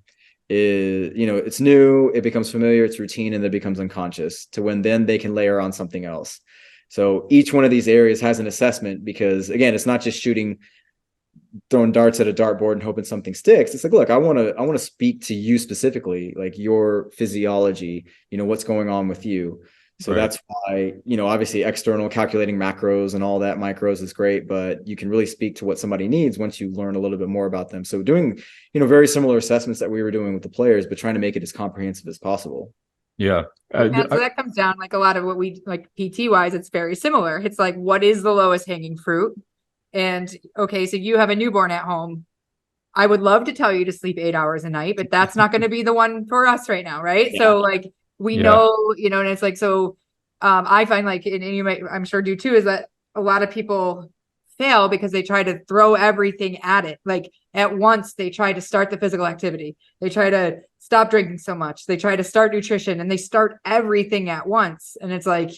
is, it's new, it becomes familiar, it's routine, and then it becomes unconscious, to when then they can layer on something else. So each one of these areas has an assessment, because again, it's not just throwing darts at a dartboard and hoping something sticks. It's like, look, I want to speak to you specifically, like your physiology, what's going on with you. So that's why, obviously external calculating macros and all that micros is great, but you can really speak to what somebody needs once you learn a little bit more about them. So doing, very similar assessments that we were doing with the players, but trying to make it as comprehensive as possible.
So that comes down, like a lot of what we like PT wise, it's very similar. It's like, what is the lowest hanging fruit? And okay, so you have a newborn at home. I would love to tell you to sleep 8 hours a night, but that's not going to be the one for us right now. Right. So like, we know, and it's like, so I find like, and you might, I'm sure do too, is that a lot of people fail because they try to throw everything at it. Like at once they try to start the physical activity. They try to stop drinking so much. They try to start nutrition, and they start everything at once. And it's like,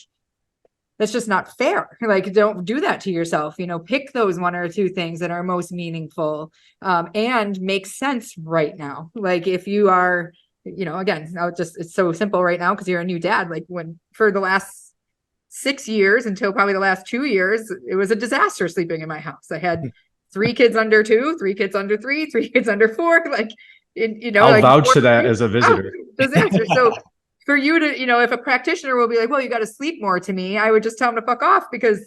that's just not fair. Like, don't do that to yourself. Pick those 1 or 2 things that are most meaningful and make sense right now. Like if you are, again, it's so simple right now because you're a new dad. Like when for the last 6 years until probably the last 2 years, it was a disaster sleeping in my house. I had 3 kids under 2, 3 kids under 3, 3 kids under 4. Like,
I'll
like
vouch to that as a visitor.
Disaster. So for you to, if a practitioner will be like, well, you got to sleep more to me, I would just tell them to fuck off, because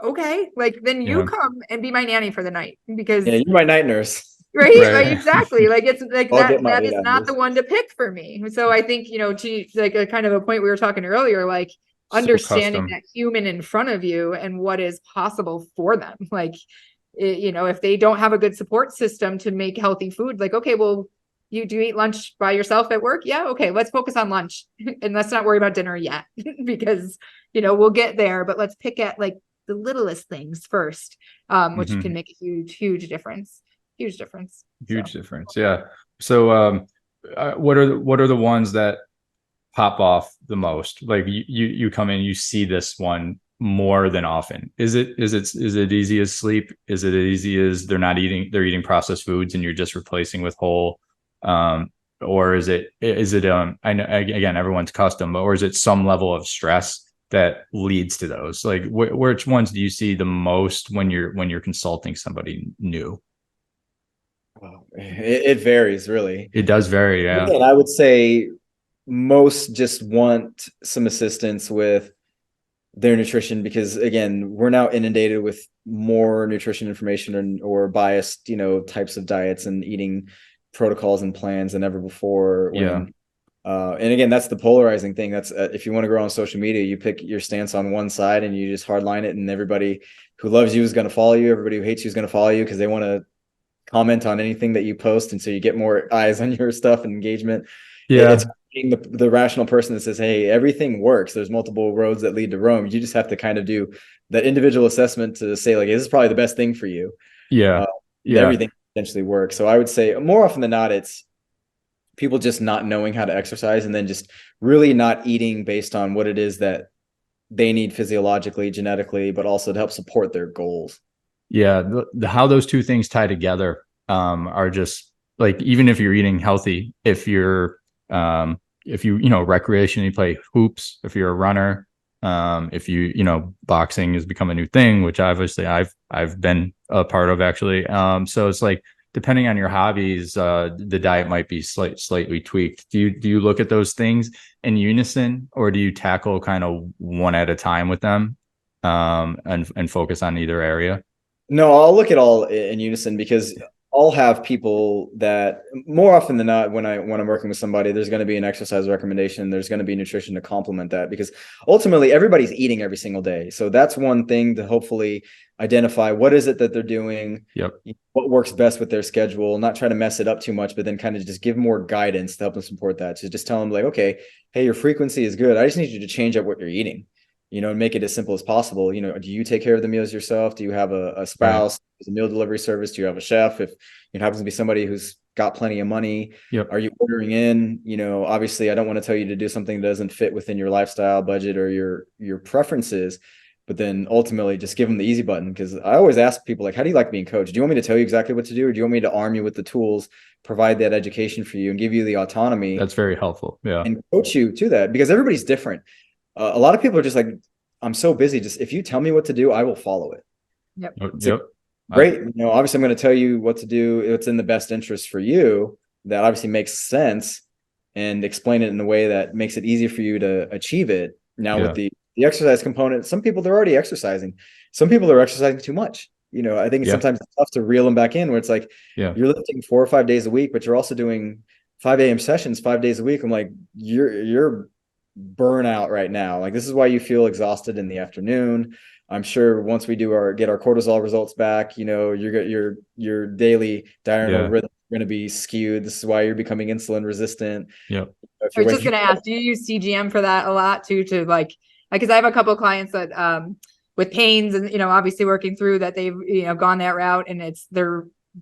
okay, like then you come and be my nanny for the night, because
you're my night nurse.
Right? Like, exactly. Like it's like that is not the one to pick for me. So I think, to like a kind of a point we were talking earlier, like understanding that human in front of you and what is possible for them. Like, if they don't have a good support system to make healthy food, like, okay, well, you do eat lunch by yourself at work? Yeah. Okay. Let's focus on lunch and let's not worry about dinner yet, because, we'll get there, but let's pick at like the littlest things first, which can make a huge difference. Huge difference.
Yeah. So, what are the ones that pop off the most? Like you come in, you see this one more than often. Is it easy as sleep? Is it easy as they're eating processed foods and you're just replacing with whole? Or is it I know, again, everyone's custom, or is it some level of stress that leads to those? Like which ones do you see the most when you're consulting somebody new?
It varies, really.
It does vary. Yeah.
And I would say most just want some assistance with their nutrition, because again, we're now inundated with more nutrition information or biased, types of diets and eating protocols and plans than ever before. And again, that's the polarizing thing. That's if you want to grow on social media, you pick your stance on one side and you just hardline it, and everybody who loves you is going to follow you. Everybody who hates you is going to follow you because they want to comment on anything that you post, and so you get more eyes on your stuff and engagement. It's being the rational person that says, hey, everything works. There's multiple roads that lead to Rome. You just have to kind of do that individual assessment to say, like, this is probably the best thing for you. Everything potentially works. So I would say more often than not, it's people just not knowing how to exercise, and then just really not eating based on what it is that they need physiologically, genetically, but also to help support their goals.
Yeah, how those two things tie together are just like, even if you're eating healthy, if you recreationally play hoops, if you're a runner, if boxing has become a new thing, which obviously I've been a part of actually. So it's like, depending on your hobbies, the diet might be slightly tweaked. Do you look at those things in unison, or do you tackle kind of one at a time with them, and focus on either area?
No, I'll look at all in unison, because I'll have people that more often than not, when I'm working with somebody, there's going to be an exercise recommendation. There's going to be nutrition to complement that, because ultimately everybody's eating every single day. So that's one thing to hopefully identify what is it that they're doing,
Yep.
what works best with their schedule, not try to mess it up too much, but then kind of just give more guidance to help them support that. So just tell them like, okay, hey, your frequency is good. I just need you to change up what you're eating, and make it as simple as possible. Do you take care of the meals yourself? Do you have a spouse? Right. A meal delivery service? Do you have a chef? If it happens to be somebody who's got plenty of money,
yep.
Are you ordering in? Obviously I don't want to tell you to do something that doesn't fit within your lifestyle budget or your preferences, but then ultimately just give them the easy button. Because I always ask people, like, how do you like being coached? Do you want me to tell you exactly what to do, or do you want me to arm you with the tools, provide that education for you, and give you the autonomy?
That's very helpful. Yeah.
And coach you to that, because everybody's different. A lot of people are just like, I'm so busy. Just if you tell me what to do, I will follow it.
Yep.
Yep.
Great. Obviously I'm going to tell you what to do. It's in the best interest for you. That obviously makes sense, and explain it in a way that makes it easy for you to achieve it. Now with the exercise component, some people, they're already exercising. Some people are exercising too much. I think sometimes it's tough to reel them back in, where it's like, you're lifting 4 or 5 days a week, but you're also doing 5 a.m. sessions 5 days a week. I'm like, you're burnout right now. Like, this is why you feel exhausted in the afternoon. I'm sure once we get our cortisol results back, your daily diurnal rhythm is going to be skewed. This is why you're becoming insulin resistant.
Yep.
I was just going to ask, do you use CGM for that a lot too? To because I have a couple of clients that with pains, and obviously working through that, they've gone that route, and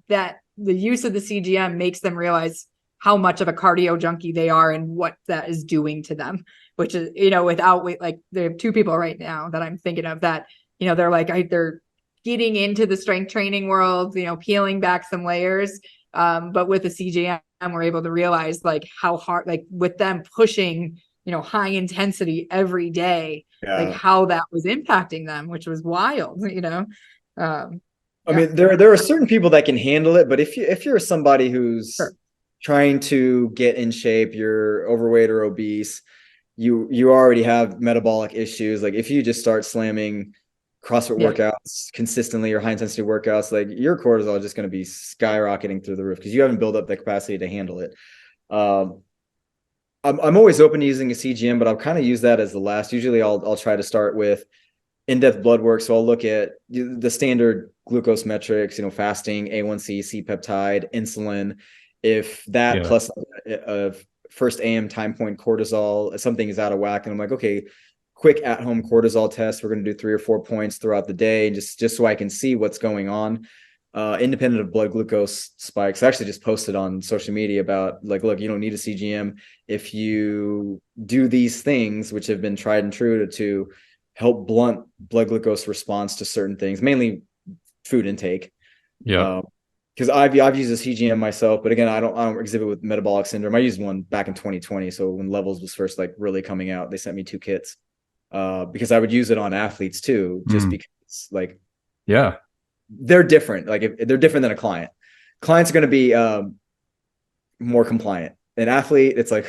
that the use of the CGM makes them realize how much of a cardio junkie they are and what that is doing to them, which is, without weight. Like, there are 2 people right now that I'm thinking of that, they're like, they're getting into the strength training world, peeling back some layers. But with the CGM, we're able to realize like how hard, like with them pushing, high intensity every day, like how that was impacting them, which was wild,
I mean, there are certain people that can handle it, but if you're somebody who's trying to get in shape, you're overweight or obese, you already have metabolic issues. Like, if you just start slamming CrossFit workouts consistently, or high intensity workouts, like, your cortisol is just going to be skyrocketing through the roof, because you haven't built up the capacity to handle it. I'm always open to using a CGM, but I'll kind of use that as the last. Usually I'll try to start with in-depth blood work. So I'll look at the standard glucose metrics, fasting, A1C, C-peptide, insulin. If that plus a first AM time point cortisol, something is out of whack, and I'm like, okay, quick at-home cortisol test. We're going to do 3 or 4 points throughout the day, and just so I can see what's going on. Independent of blood glucose spikes. I actually just posted on social media about, like, look, you don't need a CGM if you do these things, which have been tried and true to help blunt blood glucose response to certain things, mainly food intake. Because I've used a CGM myself, but again, I don't exhibit with metabolic syndrome. I used one back in 2020, so when Levels was first like really coming out, they sent me 2 kits because I would use it on athletes too, just because like they're different. Like, if they're different than a client. Clients are going to be more compliant. An athlete, it's like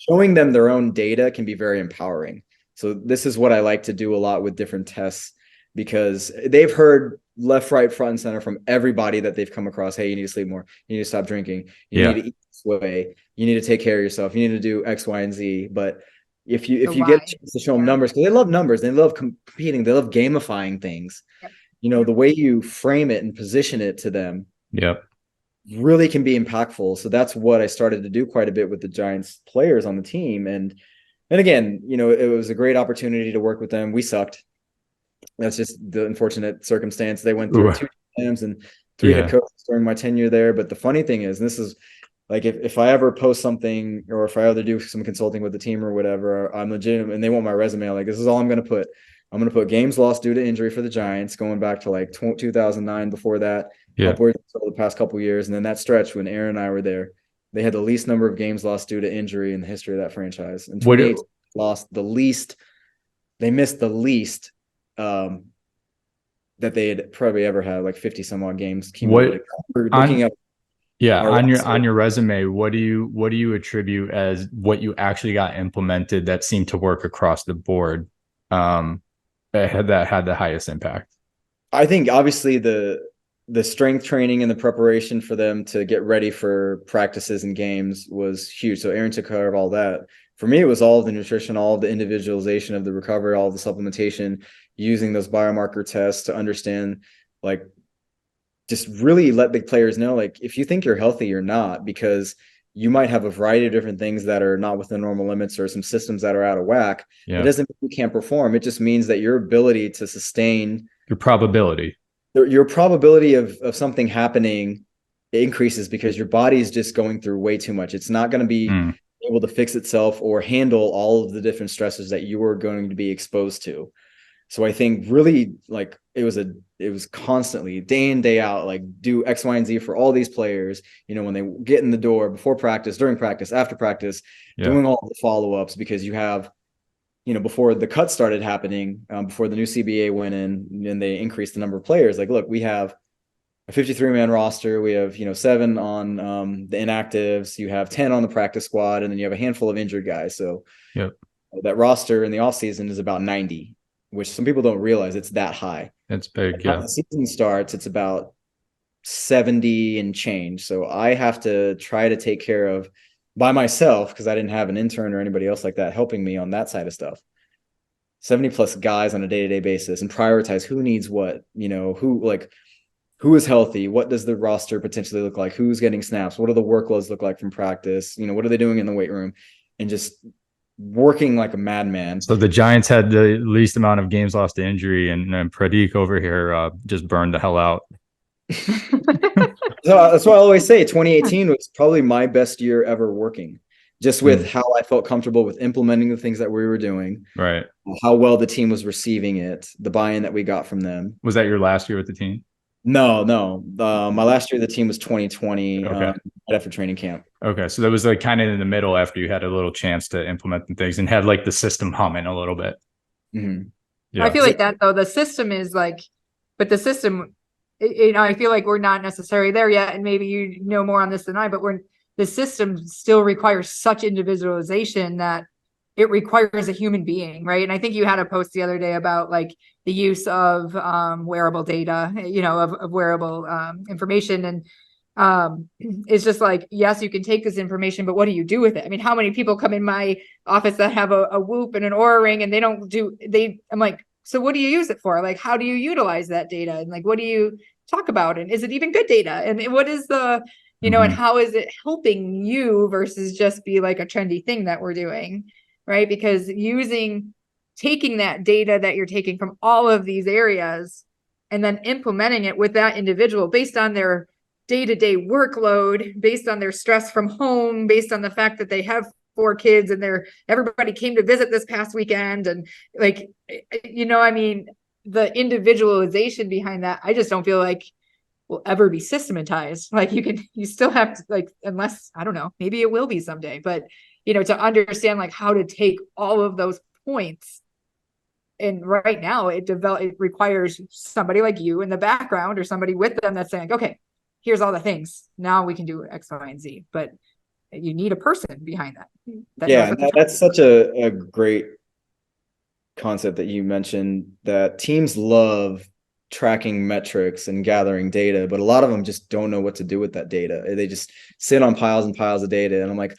showing them their own data can be very empowering. So this is what I like to do a lot with different tests, because they've heard left, right, front, and center from everybody that they've come across. Hey, you need to sleep more. You need to stop drinking. You need to eat this way. You need to take care of yourself. You need to do X, Y, and Z. But if you get a chance to show them numbers, because they love numbers, they love competing, they love gamifying things. The way you frame it and position it to them really can be impactful. So that's what I started to do quite a bit with the Giants players on the team. And again, it was a great opportunity to work with them. We sucked. That's just the unfortunate circumstance. They went through 2 GMs and 3 head coaches during my tenure there. But the funny thing is, and this is like if I ever post something or if I ever do some consulting with the team or whatever, I'm legitimate and they want my resume, like this is all I'm going to put. I'm going to put games lost due to injury for the Giants going back to like 2009, before that,
Yeah.
upwards until the past couple of years. And then that stretch when Aaron and I were there, they had the least number of games lost due to injury in the history of that franchise. And 2018 lost the least, they missed the least that they had probably ever had, like 50 some odd games.
What
Looking up.
Yeah, on your resume, what do you attribute as what you actually got implemented that seemed to work across the board, that had the highest impact?
I think obviously the strength training and the preparation for them to get ready for practices and games was huge. So Aaron took care of all that. For me, it was all of the nutrition, all of the individualization of the recovery, all of the supplementation, using those biomarker tests to understand, like, just really let the players know, like, if you think you're healthy, you're not, because you might have a variety of different things that are not within normal limits or some systems that are out of whack.
Yeah.
It doesn't mean you can't perform. It just means that your ability to sustain
your probability
of something happening increases because your body is just going through way too much. It's not going to be able to fix itself or handle all of the different stresses that you are going to be exposed to. So I think really, like, it was constantly day in, day out, like, do X, Y, and Z for all these players, when they get in the door, before practice, during practice, after practice, doing all the follow-ups, because you have, before the cuts started happening, before the new CBA went in and they increased the number of players, like, look, we have a 53-man roster. We have, 7 on the inactives. You have 10 on the practice squad, and then you have a handful of injured guys. So that roster in the offseason is about 90, which some people don't realize it's that high.
It's big.
When the season starts, it's about 70 and change. So I have to try to take care of by myself, because I didn't have an intern or anybody else like that helping me on that side of stuff. 70 plus guys on a day-to-day basis, and prioritize who needs what, who is healthy, what does the roster potentially look like, who's getting snaps, what do the workloads look like from practice, what are they doing in the weight room, and just working like a madman. So
the Giants had the least amount of games lost to injury, and Pratik over here just burned the hell out.
So that's why I always say 2018 was probably my best year ever working, just with how I felt comfortable with implementing the things that we were doing,
right?
How well the team was receiving it, the buy-in that we got from them.
Was that your last year with the team?
No. My last year of the team was 2020, right after training camp.
Okay, so that was like kind of in the middle after you had a little chance to implement the things and had like the system humming a little bit.
Mm-hmm.
Yeah. I feel like that though. The system is like, but the system, I feel like we're not necessarily there yet, and maybe you know more on this than I. But the system still requires such individualization that it requires a human being, right? And I think you had a post the other day about like the use of wearable data, of wearable information. And it's just like, yes, you can take this information, but what do you do with it? I mean, how many people come in my office that have a Whoop and an Oura Ring and I'm like, so what do you use it for? Like, how do you utilize that data? And like, what do you talk about? And is it even good data? And what is the, and how is it helping you versus just be like a trendy thing that we're doing? Right? Because taking that data that you're taking from all of these areas and then implementing it with that individual based on their day-to-day workload, based on their stress from home, based on the fact that they have 4 kids and everybody came to visit this past weekend. And like, I mean, the individualization behind that, I just don't feel like will ever be systematized. Like you still have to, like, unless, I don't know, maybe it will be someday, but to understand like how to take all of those points. And right now it requires somebody like you in the background or somebody with them that's saying, okay, here's all the things. Now we can do X, Y, and Z. But you need a person behind that.
That's such a great concept that you mentioned, that teams love tracking metrics and gathering data, but a lot of them just don't know what to do with that data. They just sit on piles and piles of data. And I'm like,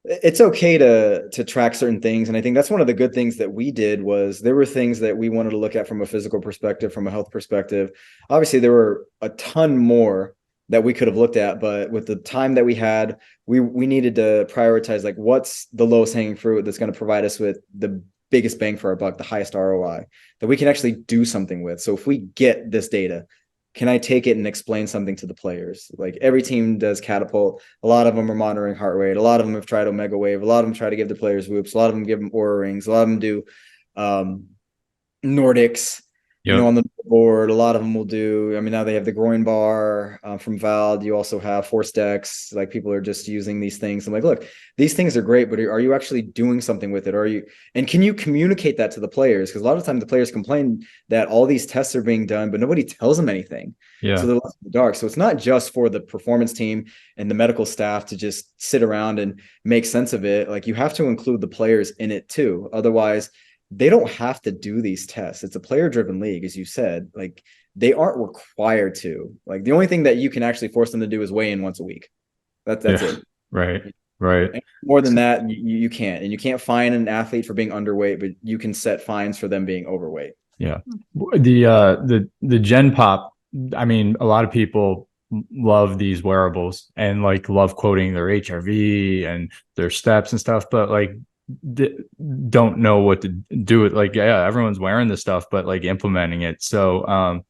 it's okay to track certain things. And I think that's one of the good things that we did, was there were things that we wanted to look at from a physical perspective, from a health perspective. Obviously, there were a ton more that we could have looked at, but with the time that we had, we needed to prioritize, like, what's the lowest hanging fruit that's going to provide us with the biggest bang for our buck, the highest ROI that we can actually do something with. So if we get this data, can I take it and explain something to the players? Like every team does Catapult. A lot of them are monitoring heart rate. A lot of them have tried Omega Wave. A lot of them try to give the players whoops. A lot of them give them Aura rings. A lot of them do Nordics,
Yep.
on the board. A lot of them will do. I mean, now they have the groin bar from Valve. You also have Force Decks. Like people are just using these things. I'm like, look, these things are great, but are you actually doing something with it? And can you communicate that to the players? Because a lot of times the players complain that all these tests are being done, but nobody tells them anything.
Yeah.
So they're left in the dark. So it's not just for the performance team and the medical staff to just sit around and make sense of it. Like you have to include the players in it too. Otherwise, they don't have to do these tests. It's a player-driven league, as you said. Like they aren't required to. Like the only thing that you can actually force them to do is weigh in once a week. That's it.
Right.
And more than that, you can't. And you can't fine an athlete for being underweight, but you can set fines for them being overweight.
Yeah. The Gen Pop, I mean, a lot of people love these wearables and like love quoting their HRV and their steps and stuff, but like don't know what to do with, like, yeah, everyone's wearing this stuff, but like implementing it. So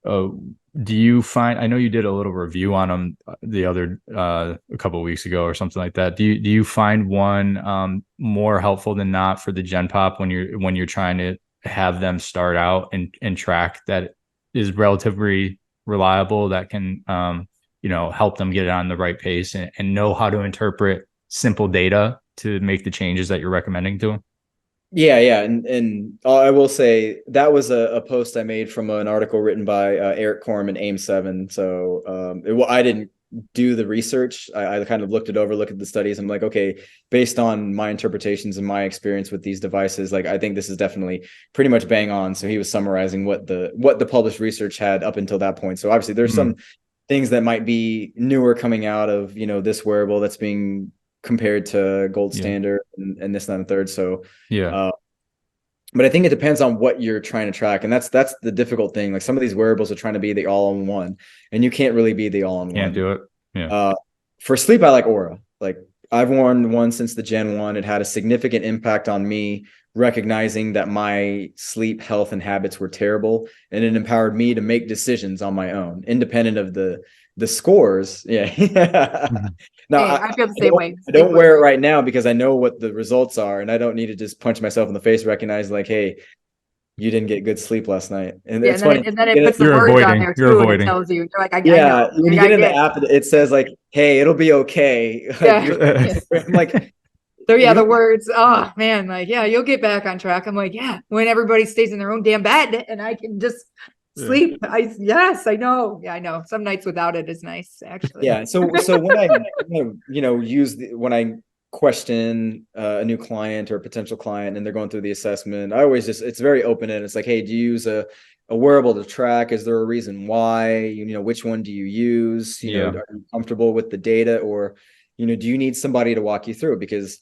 do you find, I know you did a little review on them the other a couple of weeks ago or something like that. Do you find one more helpful than not for the Gen Pop when you're trying to have them start out and track that is relatively reliable, that can help them get on the right pace and know how to interpret simple data to make the changes that you're recommending to them?
Yeah. And I will say that was a post I made from an article written by Eric Korm and AIM7. So I didn't do the research. I kind of looked at the studies. I'm like, okay, based on my interpretations and my experience with these devices, like I think this is definitely pretty much bang on. So he was summarizing what the published research had up until that point. So obviously there's some things that might be newer coming out of, this wearable that's being compared to gold standard and this, that, and the third. So but I think it depends on what you're trying to track. And that's the difficult thing. Like some of these wearables are trying to be the all-in-one, and you can't really be the all-in-one.
Can't do it. Yeah.
For sleep, I like Aura. Like I've worn one since the Gen 1. It had a significant impact on me, recognizing that my sleep health and habits were terrible. And it empowered me to make decisions on my own, independent of the scores. Yeah. No,
hey, I feel the same way.
I don't wear it right now because I know what the results are, and I don't need to just punch myself in the face, recognize like, hey, you didn't get good sleep last night. And it's funny.
And then it puts the words on there too, and it tells you. You're like, I know.
When you get in the app, it says like, hey, it'll be okay. I'm like,
so the words, oh man, like, yeah, you'll get back on track. I'm like, yeah, when everybody stays in their own damn bed and I can just sleep. Yes, I know. Yeah, I know. Some nights without it is nice, actually.
Yeah. So when I when I question a new client or a potential client and they're going through the assessment, I always it's very open and it's like, hey, do you use a wearable to track? Is there a reason why? Which one do you use? Are you comfortable with the data, or do you need somebody to walk you through it? Because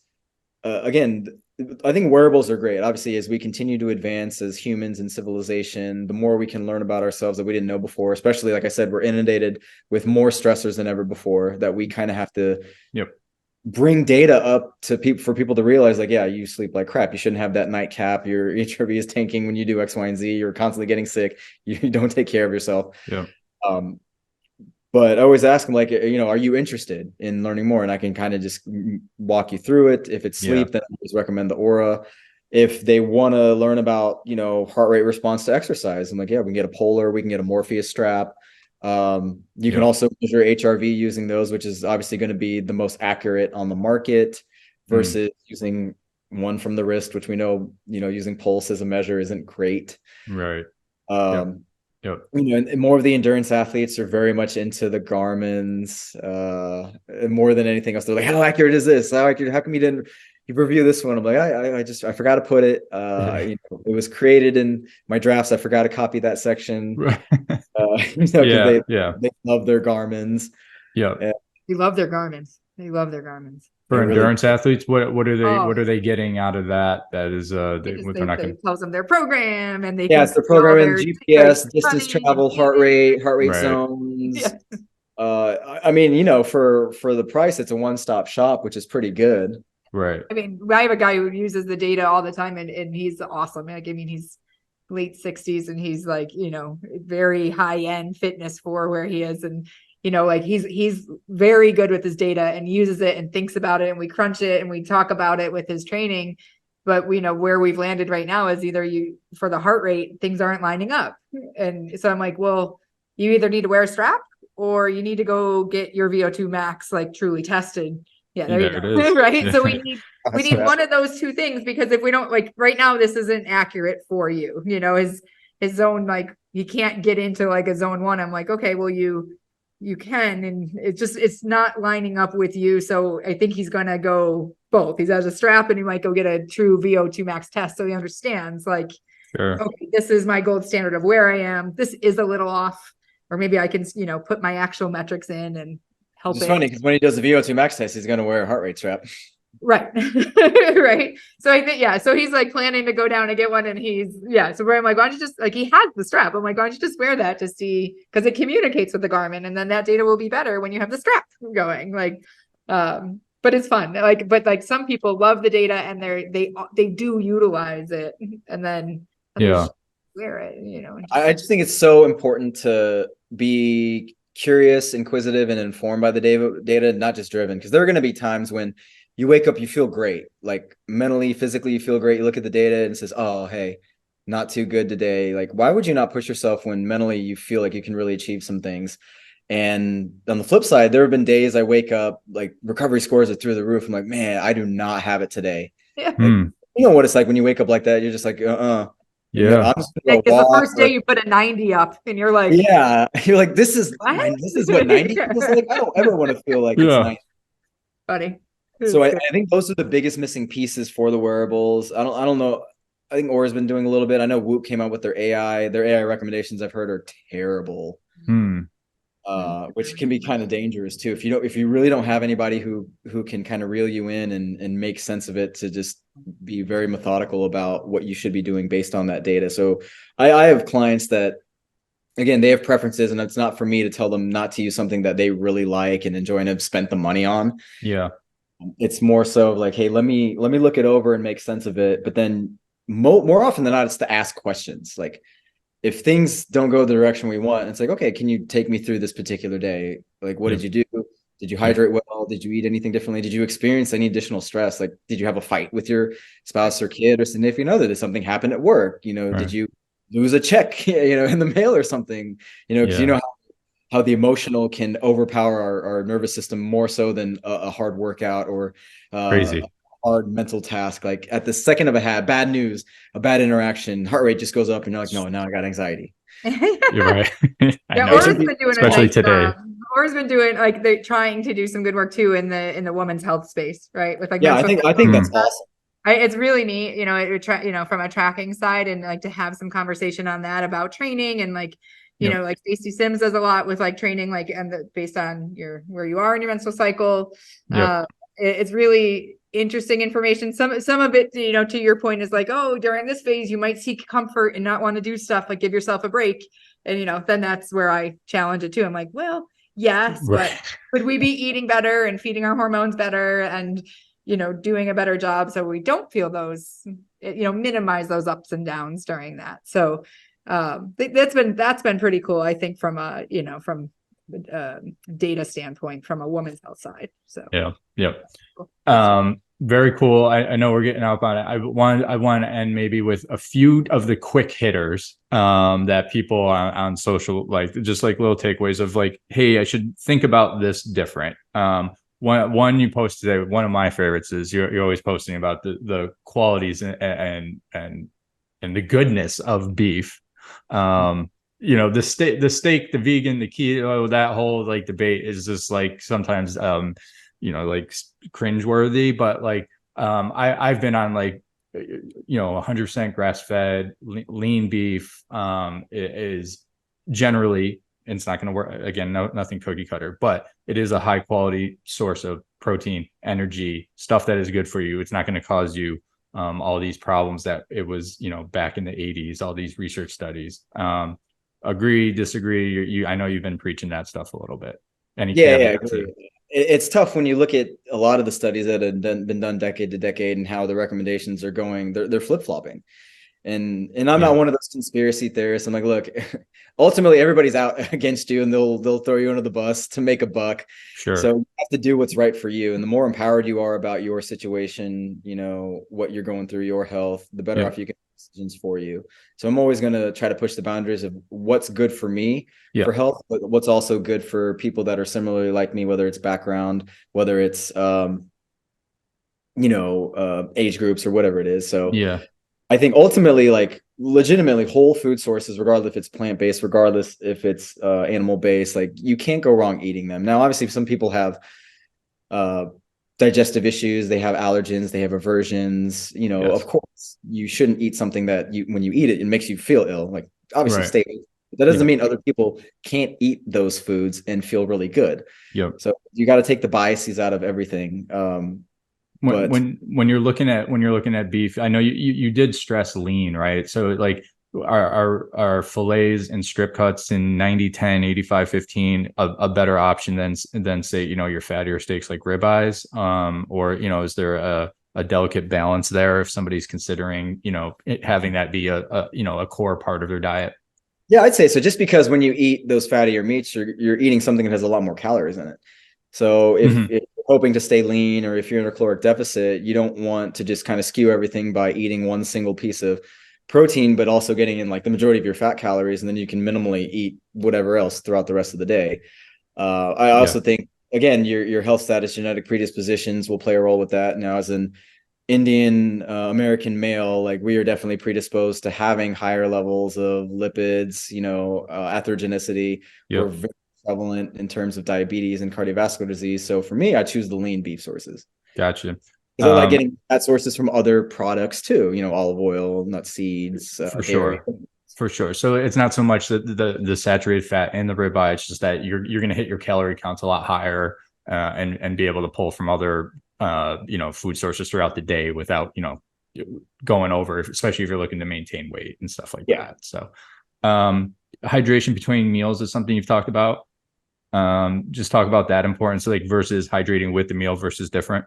again, I think wearables are great. Obviously, as we continue to advance as humans in civilization, the more we can learn about ourselves that we didn't know before, especially, like I said, we're inundated with more stressors than ever before, that we kind of have to bring data up to people for people to realize, like, yeah, you sleep like crap. You shouldn't have that nightcap. Your HRV is tanking when you do X, Y, and Z. You're constantly getting sick. You don't take care of yourself.
Yeah.
But I always ask them, like, are you interested in learning more? And I can kind of just walk you through it. If it's sleep, then I always recommend the Aura. If they want to learn about, heart rate response to exercise, I'm like, yeah, we can get a Polar, we can get a Morpheus strap. You can also measure HRV using those, which is obviously going to be the most accurate on the market versus using one from the wrist, which we know, using pulse as a measure isn't great.
Right.
And more of the endurance athletes are very much into the Garmin's more than anything else. They're like, how accurate is this? How accurate? How come you review this one? I'm like, I forgot to put it. It was created in my drafts. I forgot to copy that section. They love their Garmin's.
Yeah. They love their Garmin's.
For endurance athletes, what are they getting out of that? That is
it tells them their program, and
it's their program and GPS, distance travel, heart rate zones. I mean, for the price, it's a one-stop shop, which is pretty good.
Right.
I mean, I have a guy who uses the data all the time, and he's awesome. Like, I mean, late 60s and he's like, very high end fitness for where he is. And, like he's very good with his data and uses it and thinks about it. And we crunch it and we talk about it with his training. But we know where we've landed right now is either for the heart rate, things aren't lining up. And so I'm like, well, you either need to wear a strap or you need to go get your VO2 max like truly tested. Yeah, there you
There
go.
it is.
Right.
Yeah.
So we need one of those two things, because if we don't, like right now, this isn't accurate for you. His zone, like he can't get into like a zone 1. I'm like, okay, well you can, and it's not lining up with you. So I think he's gonna go both. He has a strap and he might go get a true VO2 max test. So he understands like,
Sure.
okay, this is my gold standard of where I am. This is a little off, or maybe I can, put my actual metrics in and help.
It's funny because when he does the VO2 max test, he's going to wear a heart rate strap.
Right. Right. So I think, yeah. So he's like planning to go down and get one. And so I'm like, why don't you just like, he has the strap. I'm like, why don't you just wear that to see, because it communicates with the Garmin, and then that data will be better when you have the strap going. Like, but it's fun. But some people love the data and they do utilize it, and then wear it,
I just think it's so important to be curious, inquisitive, and informed by the data, not just driven. Because there are going to be times when you wake up, you feel great, like mentally, physically, you feel great. You look at the data and it says, oh, hey, not too good today. Like, why would you not push yourself when mentally you feel like you can really achieve some things? And on the flip side, there have been days I wake up, like recovery scores are through the roof. I'm like, man, I do not have it today.
Yeah.
Like, you know what it's like when you wake up like that? You're just like,
Yeah.
I'm just gonna
It's the
walk,
first day you put a 90 up and you're like,
yeah, you're like, this is
what?
what 90 feels like. I don't ever want to feel like it's 90.
Buddy.
So I think those are the biggest missing pieces for the wearables. I don't know. I think Aura's been doing a little bit. I know Whoop came out with their AI. Their AI recommendations I've heard are terrible. Which can be kind of dangerous too. If you really don't have anybody who can kind of reel you in and make sense of it, to just be very methodical about what you should be doing based on that data. So I have clients that, again, they have preferences, and it's not for me to tell them not to use something that they really like and enjoy and have spent the money on.
Yeah.
It's more so like, hey, let me look it over and make sense of it. But then more often than not, it's to ask questions. Like, if things don't go the direction we want, it's like, okay, can you take me through this particular day? Like, what did you do? Did you hydrate well? Did you eat anything differently? Did you experience any additional stress? Like, did you have a fight with your spouse or kid or significant other? Did something happen at work? Did you lose a check, in the mail or something? Because how the emotional can overpower our nervous system more so than a hard workout or
crazy
hard mental task. Like, at the second of bad news, a bad interaction, heart rate just goes up and you're like, no, now I got anxiety.
You're right.
Yeah, Aura's been doing
especially today.
Aura's been doing, like, they're trying to do some good work too in the women's health space, right? With like,
I think that's awesome.
It's really neat, from a tracking side, and like to have some conversation on that about training, and like, like Stacey Sims does a lot with like training, like, and based on where you are in your menstrual cycle. It's really interesting information. Some of it, to your point, is like, oh, during this phase, you might seek comfort and not want to do stuff, like give yourself a break. And, then that's where I challenge it too. I'm like, well, yes, but could we be eating better and feeding our hormones better and, doing a better job so we don't feel those, minimize those ups and downs during that. So that's been pretty cool, I think, from a, from data standpoint, from a woman's health side. So
very cool. I know we're getting up on it. I want to end maybe with a few of the quick hitters that people on social, like, just like little takeaways of like, hey, I should think about this different. One you posted today, one of my favorites is you're always posting about the qualities and the goodness of beef. The steak, the vegan, the keto, that whole like debate is just like sometimes like cringeworthy, but like I've been on like 100% grass fed lean beef is generally, and it's not going to work again, nothing cookie cutter, but it is a high quality source of protein, energy, stuff that is good for you. It's not going to cause you all these problems that it was back in the 80s, all these research studies. Agree, disagree? I know you've been preaching that stuff a little bit.
It's tough when you look at a lot of the studies that have been done decade to decade and how the recommendations are going. They're flip-flopping. And I'm not one of those conspiracy theorists. I'm like, look, ultimately everybody's out against you and they'll throw you under the bus to make a buck.
Sure.
So you have to do what's right for you. And the more empowered you are about your situation, what you're going through, your health, the better off you can make decisions for you. So I'm always going to try to push the boundaries of what's good for me for health, but what's also good for people that are similarly like me, whether it's background, whether it's, age groups or whatever it is. So I think ultimately, like legitimately whole food sources, regardless if it's plant-based, regardless if it's animal-based, like you can't go wrong eating them. Now, obviously, some people have digestive issues, they have allergens, they have aversions. Of course, you shouldn't eat something that when you eat it, it makes you feel ill. Like obviously stay. That doesn't mean other people can't eat those foods and feel really good. So you got to take the biases out of everything.
When you're looking at beef, I know you did stress lean, right? So like are fillets and strip cuts in 90-10, 85-15 a better option than say, your fattier steaks like ribeyes? Or, is there a delicate balance there if somebody's considering, having that be a core part of their diet?
Yeah, I'd say so. Just because when you eat those fattier meats, you're eating something that has a lot more calories in it. So if you're hoping to stay lean, or if you're in a caloric deficit, you don't want to just kind of skew everything by eating one single piece of protein, but also getting in like the majority of your fat calories, and then you can minimally eat whatever else throughout the rest of the day. I also think, again, your health status, genetic predispositions will play a role with that. Now, as an Indian American male, like we are definitely predisposed to having higher levels of lipids, atherogenicidity. We're very prevalent in terms of diabetes and cardiovascular disease. So for me, I choose the lean beef sources.
Gotcha.
Because I like getting fat sources from other products too, olive oil, nut seeds,
for
dairy.
For sure. So it's not so much the saturated fat and the ribeye, it's just that you're going to hit your calorie counts a lot higher and be able to pull from other food sources throughout the day without going over, especially if you're looking to maintain weight and stuff like that. So hydration between meals is something you've talked about. Just talk about that importance, like versus hydrating with the meal versus different.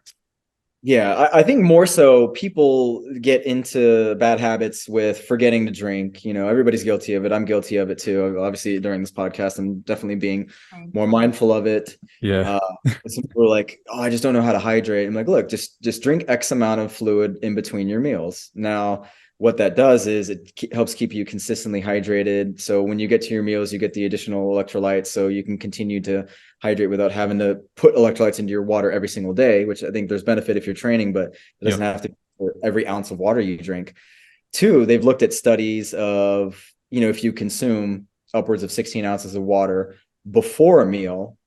Yeah, I think more so people get into bad habits with forgetting to drink. Everybody's guilty of it. I'm guilty of it too. Obviously, during this podcast, I'm definitely being more mindful of it. Some people are like, "Oh, I just don't know how to hydrate." I'm like, "Look, just drink X amount of fluid in between your meals." Now, what that does is it helps keep you consistently hydrated. So when you get to your meals, you get the additional electrolytes, so you can continue to hydrate without having to put electrolytes into your water every single day, which I think there's benefit if you're training, but it doesn't have to be for every ounce of water you drink. Two, they've looked at studies of, if you consume upwards of 16 ounces of water before a meal,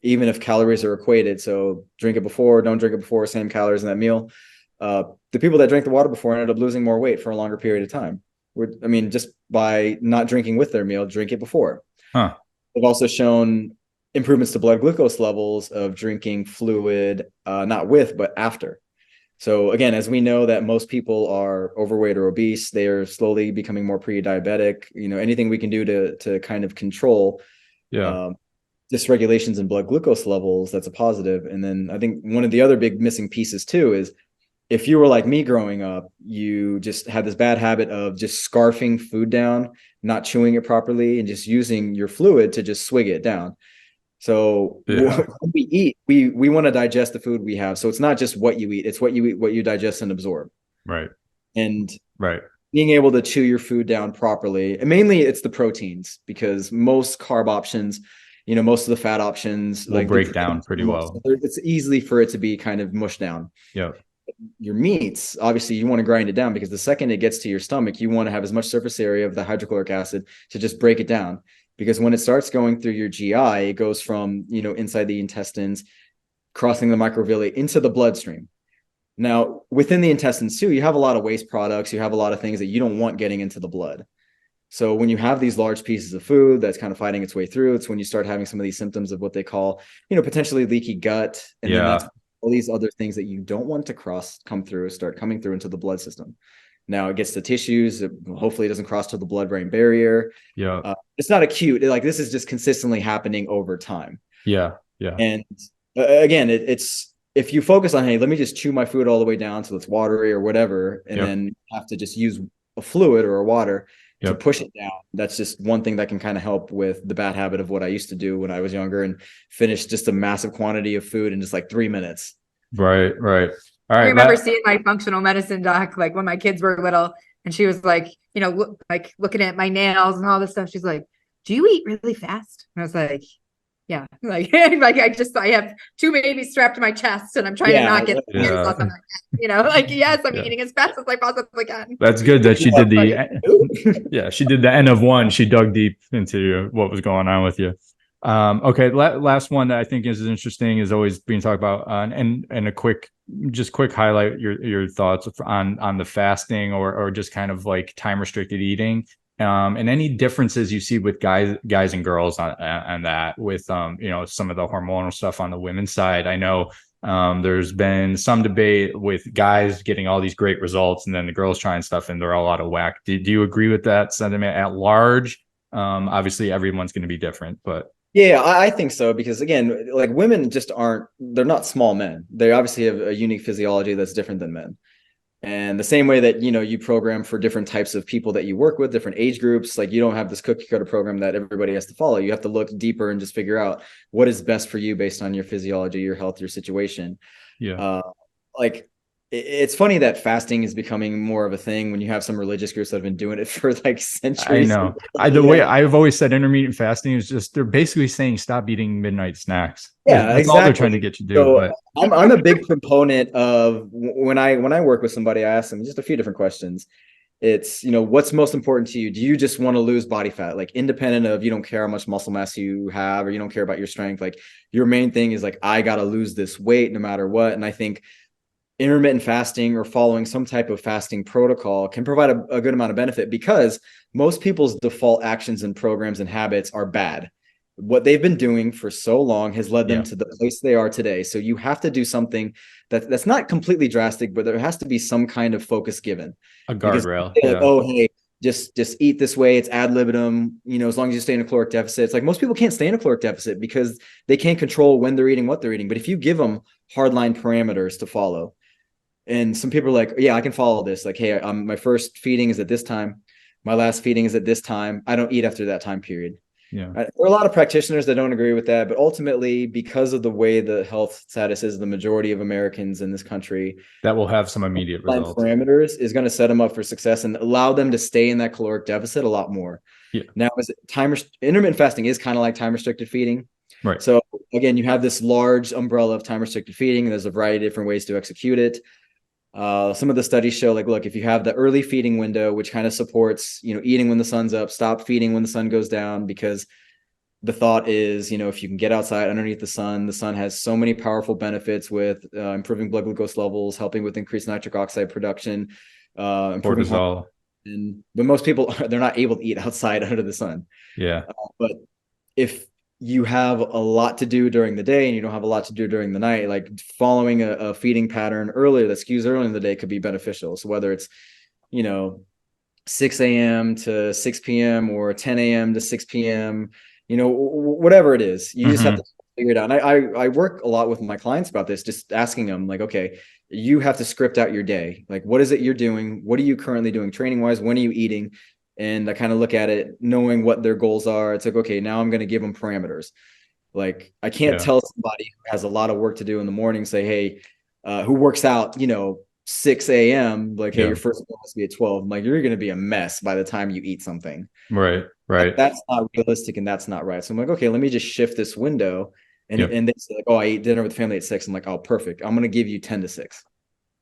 even if calories are equated, so drink it before, don't drink it before, same calories in that meal. The people that drank the water before ended up losing more weight for a longer period of time. Just by not drinking with their meal, drink it before. They've also shown improvements to blood glucose levels of drinking fluid, not with, but after. So again, as we know that most people are overweight or obese, they are slowly becoming more pre-diabetic. Anything we can do to kind of control dysregulations in blood glucose levels, that's a positive. And then I think one of the other big missing pieces too is, if you were like me growing up, you just had this bad habit of just scarfing food down, not chewing it properly, and just using your fluid to just swig it down. So when we eat, we want to digest the food we have. So it's not just what you eat, it's what you eat, what you digest and absorb. And being able to chew your food down properly, and mainly it's the proteins, because most carb options, most of the fat options
will break down pretty well.
It's easily for it to be kind of mushed down. Your meats, obviously you want to grind it down, because the second it gets to your stomach, you want to have as much surface area of the hydrochloric acid to just break it down. Because when it starts going through your GI, it goes from, inside the intestines, crossing the microvilli into the bloodstream. Now, within the intestines too, you have a lot of waste products. You have a lot of things that you don't want getting into the blood. So when you have these large pieces of food that's kind of fighting its way through, it's when you start having some of these symptoms of what they call, potentially leaky gut. And then that's all these other things that you don't want to come through, start coming through into the blood system. Now it gets to tissues. Hopefully it doesn't cross to the blood-brain barrier. It's not acute. Like this is just consistently happening over time. And again, it's, if you focus on, hey, let me just chew my food all the way down till it's watery or whatever, and then have to just use a fluid or a water to
Yep.
push it down. That's just one thing that can kind of help with the bad habit of what I used to do when I was younger and finish just a massive quantity of food in just like 3 minutes.
Right. All
I
right.
remember seeing my functional medicine doc, like when my kids were little, and she was like, like looking at my nails and all this stuff. She's like, "Do you eat really fast?" And I was like, "Yeah." Like, I have 2 babies strapped to my chest, and I'm trying to not get the hairs off of my head. Like, yes, I'm eating as fast as I possibly can.
That's good that she did she did the N of 1. She dug deep into what was going on with you. Okay. Last one that I think is interesting is always being talked about, and a quick highlight your thoughts on the fasting or just kind of like time restricted eating, and any differences you see with guys and girls on that with, some of the hormonal stuff on the women's side. I know, there's been some debate with guys getting all these great results and then the girls trying stuff and they're all out of whack. Do you agree with that sentiment at large? Obviously everyone's going to be different, but
Yeah, I think so, because again, like women just they're not small men. They obviously have a unique physiology that's different than men. And the same way that, you program for different types of people that you work with, different age groups, like you don't have this cookie cutter program that everybody has to follow. You have to look deeper and just figure out what is best for you based on your physiology, your health, your situation.
yeah.
Like it's funny that fasting is becoming more of a thing when you have some religious groups that have been doing it for like centuries.
I know. The way I've always said intermittent fasting is just they're basically saying stop eating midnight snacks.
Yeah,
That's all they're trying to get you to do.
So
but
I'm a big proponent of when I work with somebody, I ask them just a few different questions. It's, what's most important to you? Do you just want to lose body fat? Like independent of, you don't care how much muscle mass you have, or you don't care about your strength. Like your main thing is like, I got to lose this weight no matter what. And I think intermittent fasting or following some type of fasting protocol can provide a good amount of benefit, because most people's default actions and programs and habits are bad. What they've been doing for so long has led them to the place they are today. So you have to do something that's not completely drastic, but there has to be some kind of focus given.
A guardrail.
Like, oh, hey, just eat this way. It's ad libitum, as long as you stay in a caloric deficit. It's like most people can't stay in a caloric deficit because they can't control when they're eating, what they're eating. But if you give them hardline parameters to follow, and some people are like, yeah, I can follow this. Like, hey, my first feeding is at this time. My last feeding is at this time. I don't eat after that time period.
Yeah.
There are a lot of practitioners that don't agree with that, but ultimately, because of the way the health status is, the majority of Americans in this country,
that will have some immediate results.
Parameters is going to set them up for success and allow them to stay in that caloric deficit a lot more.
Yeah.
Now, intermittent fasting is kind of like time restricted feeding.
Right.
So again, you have this large umbrella of time restricted feeding, and there's a variety of different ways to execute it. Some of the studies show, like, look, if you have the early feeding window, which kind of supports, eating when the sun's up, stop feeding when the sun goes down, because the thought is, if you can get outside underneath the sun has so many powerful benefits with improving blood glucose levels, helping with increased nitric oxide production, improving
cortisol.
But most people, they're not able to eat outside under the sun.
Yeah.
But if you have a lot to do during the day and you don't have a lot to do during the night, like following a feeding pattern earlier that skews early in the day could be beneficial. So whether it's, 6 a.m. to 6 p.m. or 10 a.m. to 6 p.m., whatever it is, you just have to figure it out. And I work a lot with my clients about this, just asking them like, okay, you have to script out your day. Like, what is it you're doing? What are you currently doing training wise? When are you eating? And I kind of look at it knowing what their goals are. It's like, okay, now I'm going to give them parameters. Like, I can't tell somebody who has a lot of work to do in the morning, say, hey, who works out, 6 a.m., like, hey, your first meal must be at 12. I'm like, you're going to be a mess by the time you eat something.
Right.
That's not realistic and that's not right. So I'm like, okay, let me just shift this window. And they say like, oh, I eat dinner with the family at 6. I'm like, oh, perfect. I'm going to give you 10 to 6.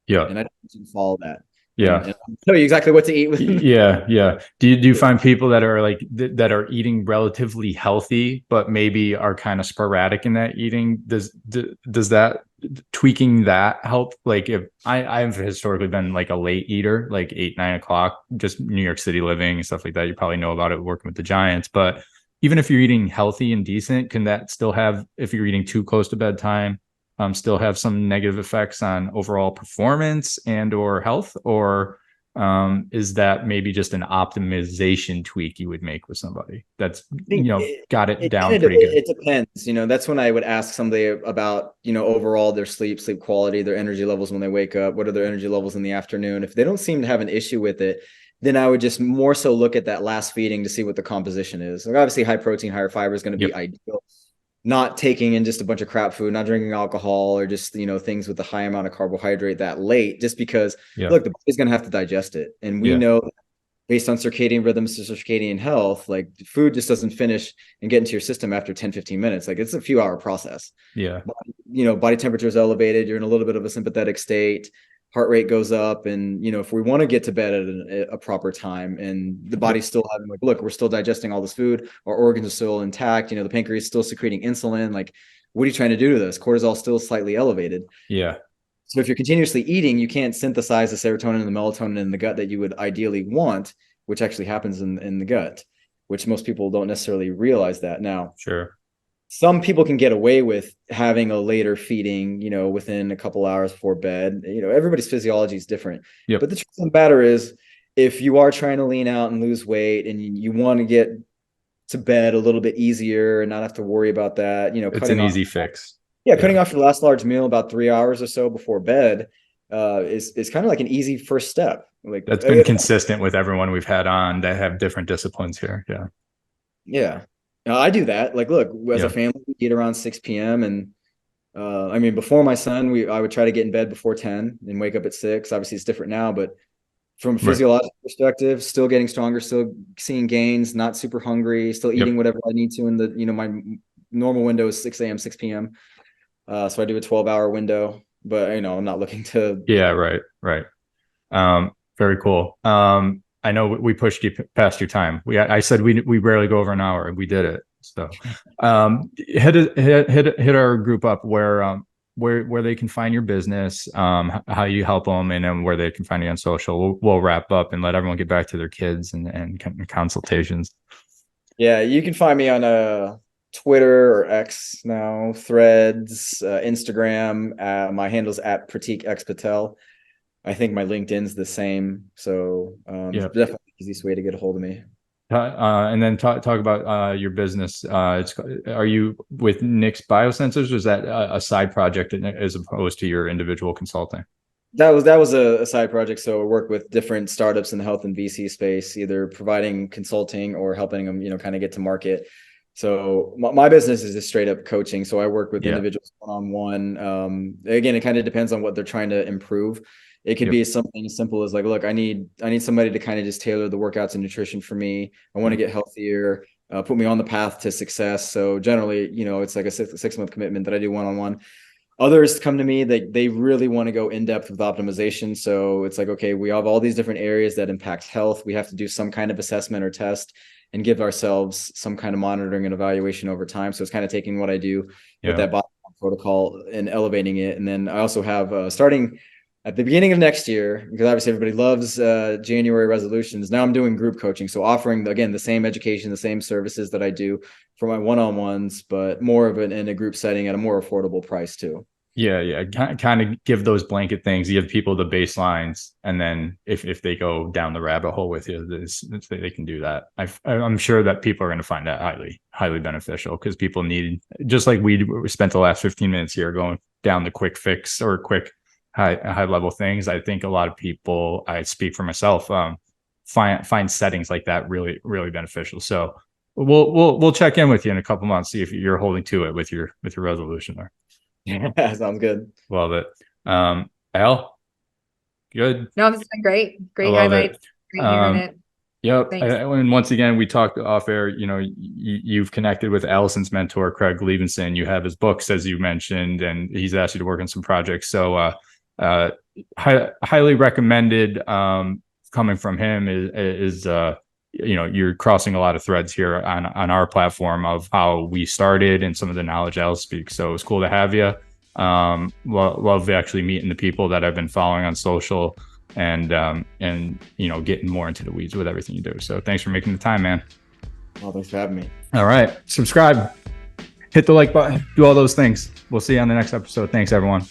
Yeah.
And I don't follow that.
Yeah.
And I'll tell you exactly what to eat with.
Yeah. Do you find people that are like that are eating relatively healthy, but maybe are kind of sporadic in that eating? Does that tweaking that help? Like, if I've historically been like a late eater, like 8-9 o'clock, just New York City living and stuff like that. You probably know about it working with the Giants, but even if you're eating healthy and decent, can that still have, if you're eating too close to bedtime, still have some negative effects on overall performance and or health? Or is that maybe just an optimization tweak you would make with somebody that's, got it down pretty good?
It depends. That's when I would ask somebody about, overall their sleep quality, their energy levels when they wake up, what are their energy levels in the afternoon. If they don't seem to have an issue with it, then I would just more so look at that last feeding to see what the composition is. Like obviously high protein, higher fiber is going to be ideal. Not taking in just a bunch of crap food, not drinking alcohol, or just, things with a high amount of carbohydrate that late, just because look, the body's going to have to digest it. And we know based on circadian rhythms to circadian health, like food just doesn't finish and get into your system after 10, 15 minutes. Like it's a few hour process.
Yeah.
Body temperature is elevated. You're in a little bit of a sympathetic state. Heart rate goes up. And, if we want to get to bed at a proper time and the body's still having like, look, we're still digesting all this food. Our organs are still intact. The pancreas is still secreting insulin. Like, what are you trying to do to this? Cortisol is still slightly elevated.
Yeah.
So if you're continuously eating, you can't synthesize the serotonin and the melatonin in the gut that you would ideally want, which actually happens in the gut, which most people don't necessarily realize that. Now,
sure,
some people can get away with having a later feeding, within a couple hours before bed. Everybody's physiology is different. But the truth of the matter is, if you are trying to lean out and lose weight and you want to get to bed a little bit easier and not have to worry about that,
it's an easy fix.
Cutting off your last large meal about 3 hours or so before bed is kind of like an easy first step. Like
that's been consistent with everyone we've had on that have different disciplines here.
Yeah. I do that. Like, look, as a family, we eat around 6 p.m. And before my son, I would try to get in bed before 10 and wake up at 6. Obviously, it's different now, but from a physiological perspective, still getting stronger, still seeing gains, not super hungry, still eating whatever I need to in the, my normal window is 6 a.m., 6 p.m. So I do a 12-hour window, but I'm not looking to.
Yeah, right. Very cool. I know we pushed you past your time. I said we rarely go over an hour, and we did it. So, hit our group up where they can find your business, how you help them, and then where they can find you on social. We'll wrap up and let everyone get back to their kids and consultations.
Yeah, you can find me on Twitter or X now, Threads, Instagram. My handle's at Pratik X Patel. I think my LinkedIn's the same. So it's definitely the easiest way to get a hold of me.
And then talk about your business. Are you with Nick's Biosensors, or is that a side project as opposed to your individual consulting?
That was a side project. So I work with different startups in the health and VC space, either providing consulting or helping them, kind of get to market. So my business is just straight up coaching. So I work with individuals one-on-one. Again, it kind of depends on what they're trying to improve. It could be something as simple as like, look, I need somebody to kind of just tailor the workouts and nutrition for me. I want to get healthier, put me on the path to success. So generally, it's like a 6-month commitment that I do one-on-one. Others come to me that they really want to go in depth with optimization. So it's like, okay, we have all these different areas that impact health. We have to do some kind of assessment or test and give ourselves some kind of monitoring and evaluation over time. So it's kind of taking what I do with that body protocol and elevating it. And then I also have starting at the beginning of next year, because obviously everybody loves January resolutions. Now I'm doing group coaching. So offering, again, the same education, the same services that I do for my one-on-ones, but more of it in a group setting at a more affordable price too.
Yeah. Kind of give those blanket things, give people the baselines. And then if they go down the rabbit hole with you, they can do that. I'm sure that people are going to find that highly, highly beneficial, because people need, just like we spent the last 15 minutes here going down the quick fix or quick high level things. I think a lot of people, I speak for myself, find settings like that really, really beneficial. So we'll check in with you in a couple months, see if you're holding to it with your resolution there.
Yeah, sounds good.
Love it. Al, good.
No, this has been great. Great highlights. Great hearing it.
Yep. And once again, we talked off air, you've connected with Allison's mentor, Craig Levinson. You have his books, as you mentioned, and he's asked you to work on some projects. So highly recommended. Coming from him is you're crossing a lot of threads here on our platform of how we started and some of the knowledge Al speaks. So it's cool to have you. Love actually meeting the people that I've been following on social and getting more into the weeds with everything you do. So thanks for making the time, man.
Well, thanks for having me.
All right. Subscribe, hit the like button, do all those things. We'll see you on the next episode. Thanks, everyone.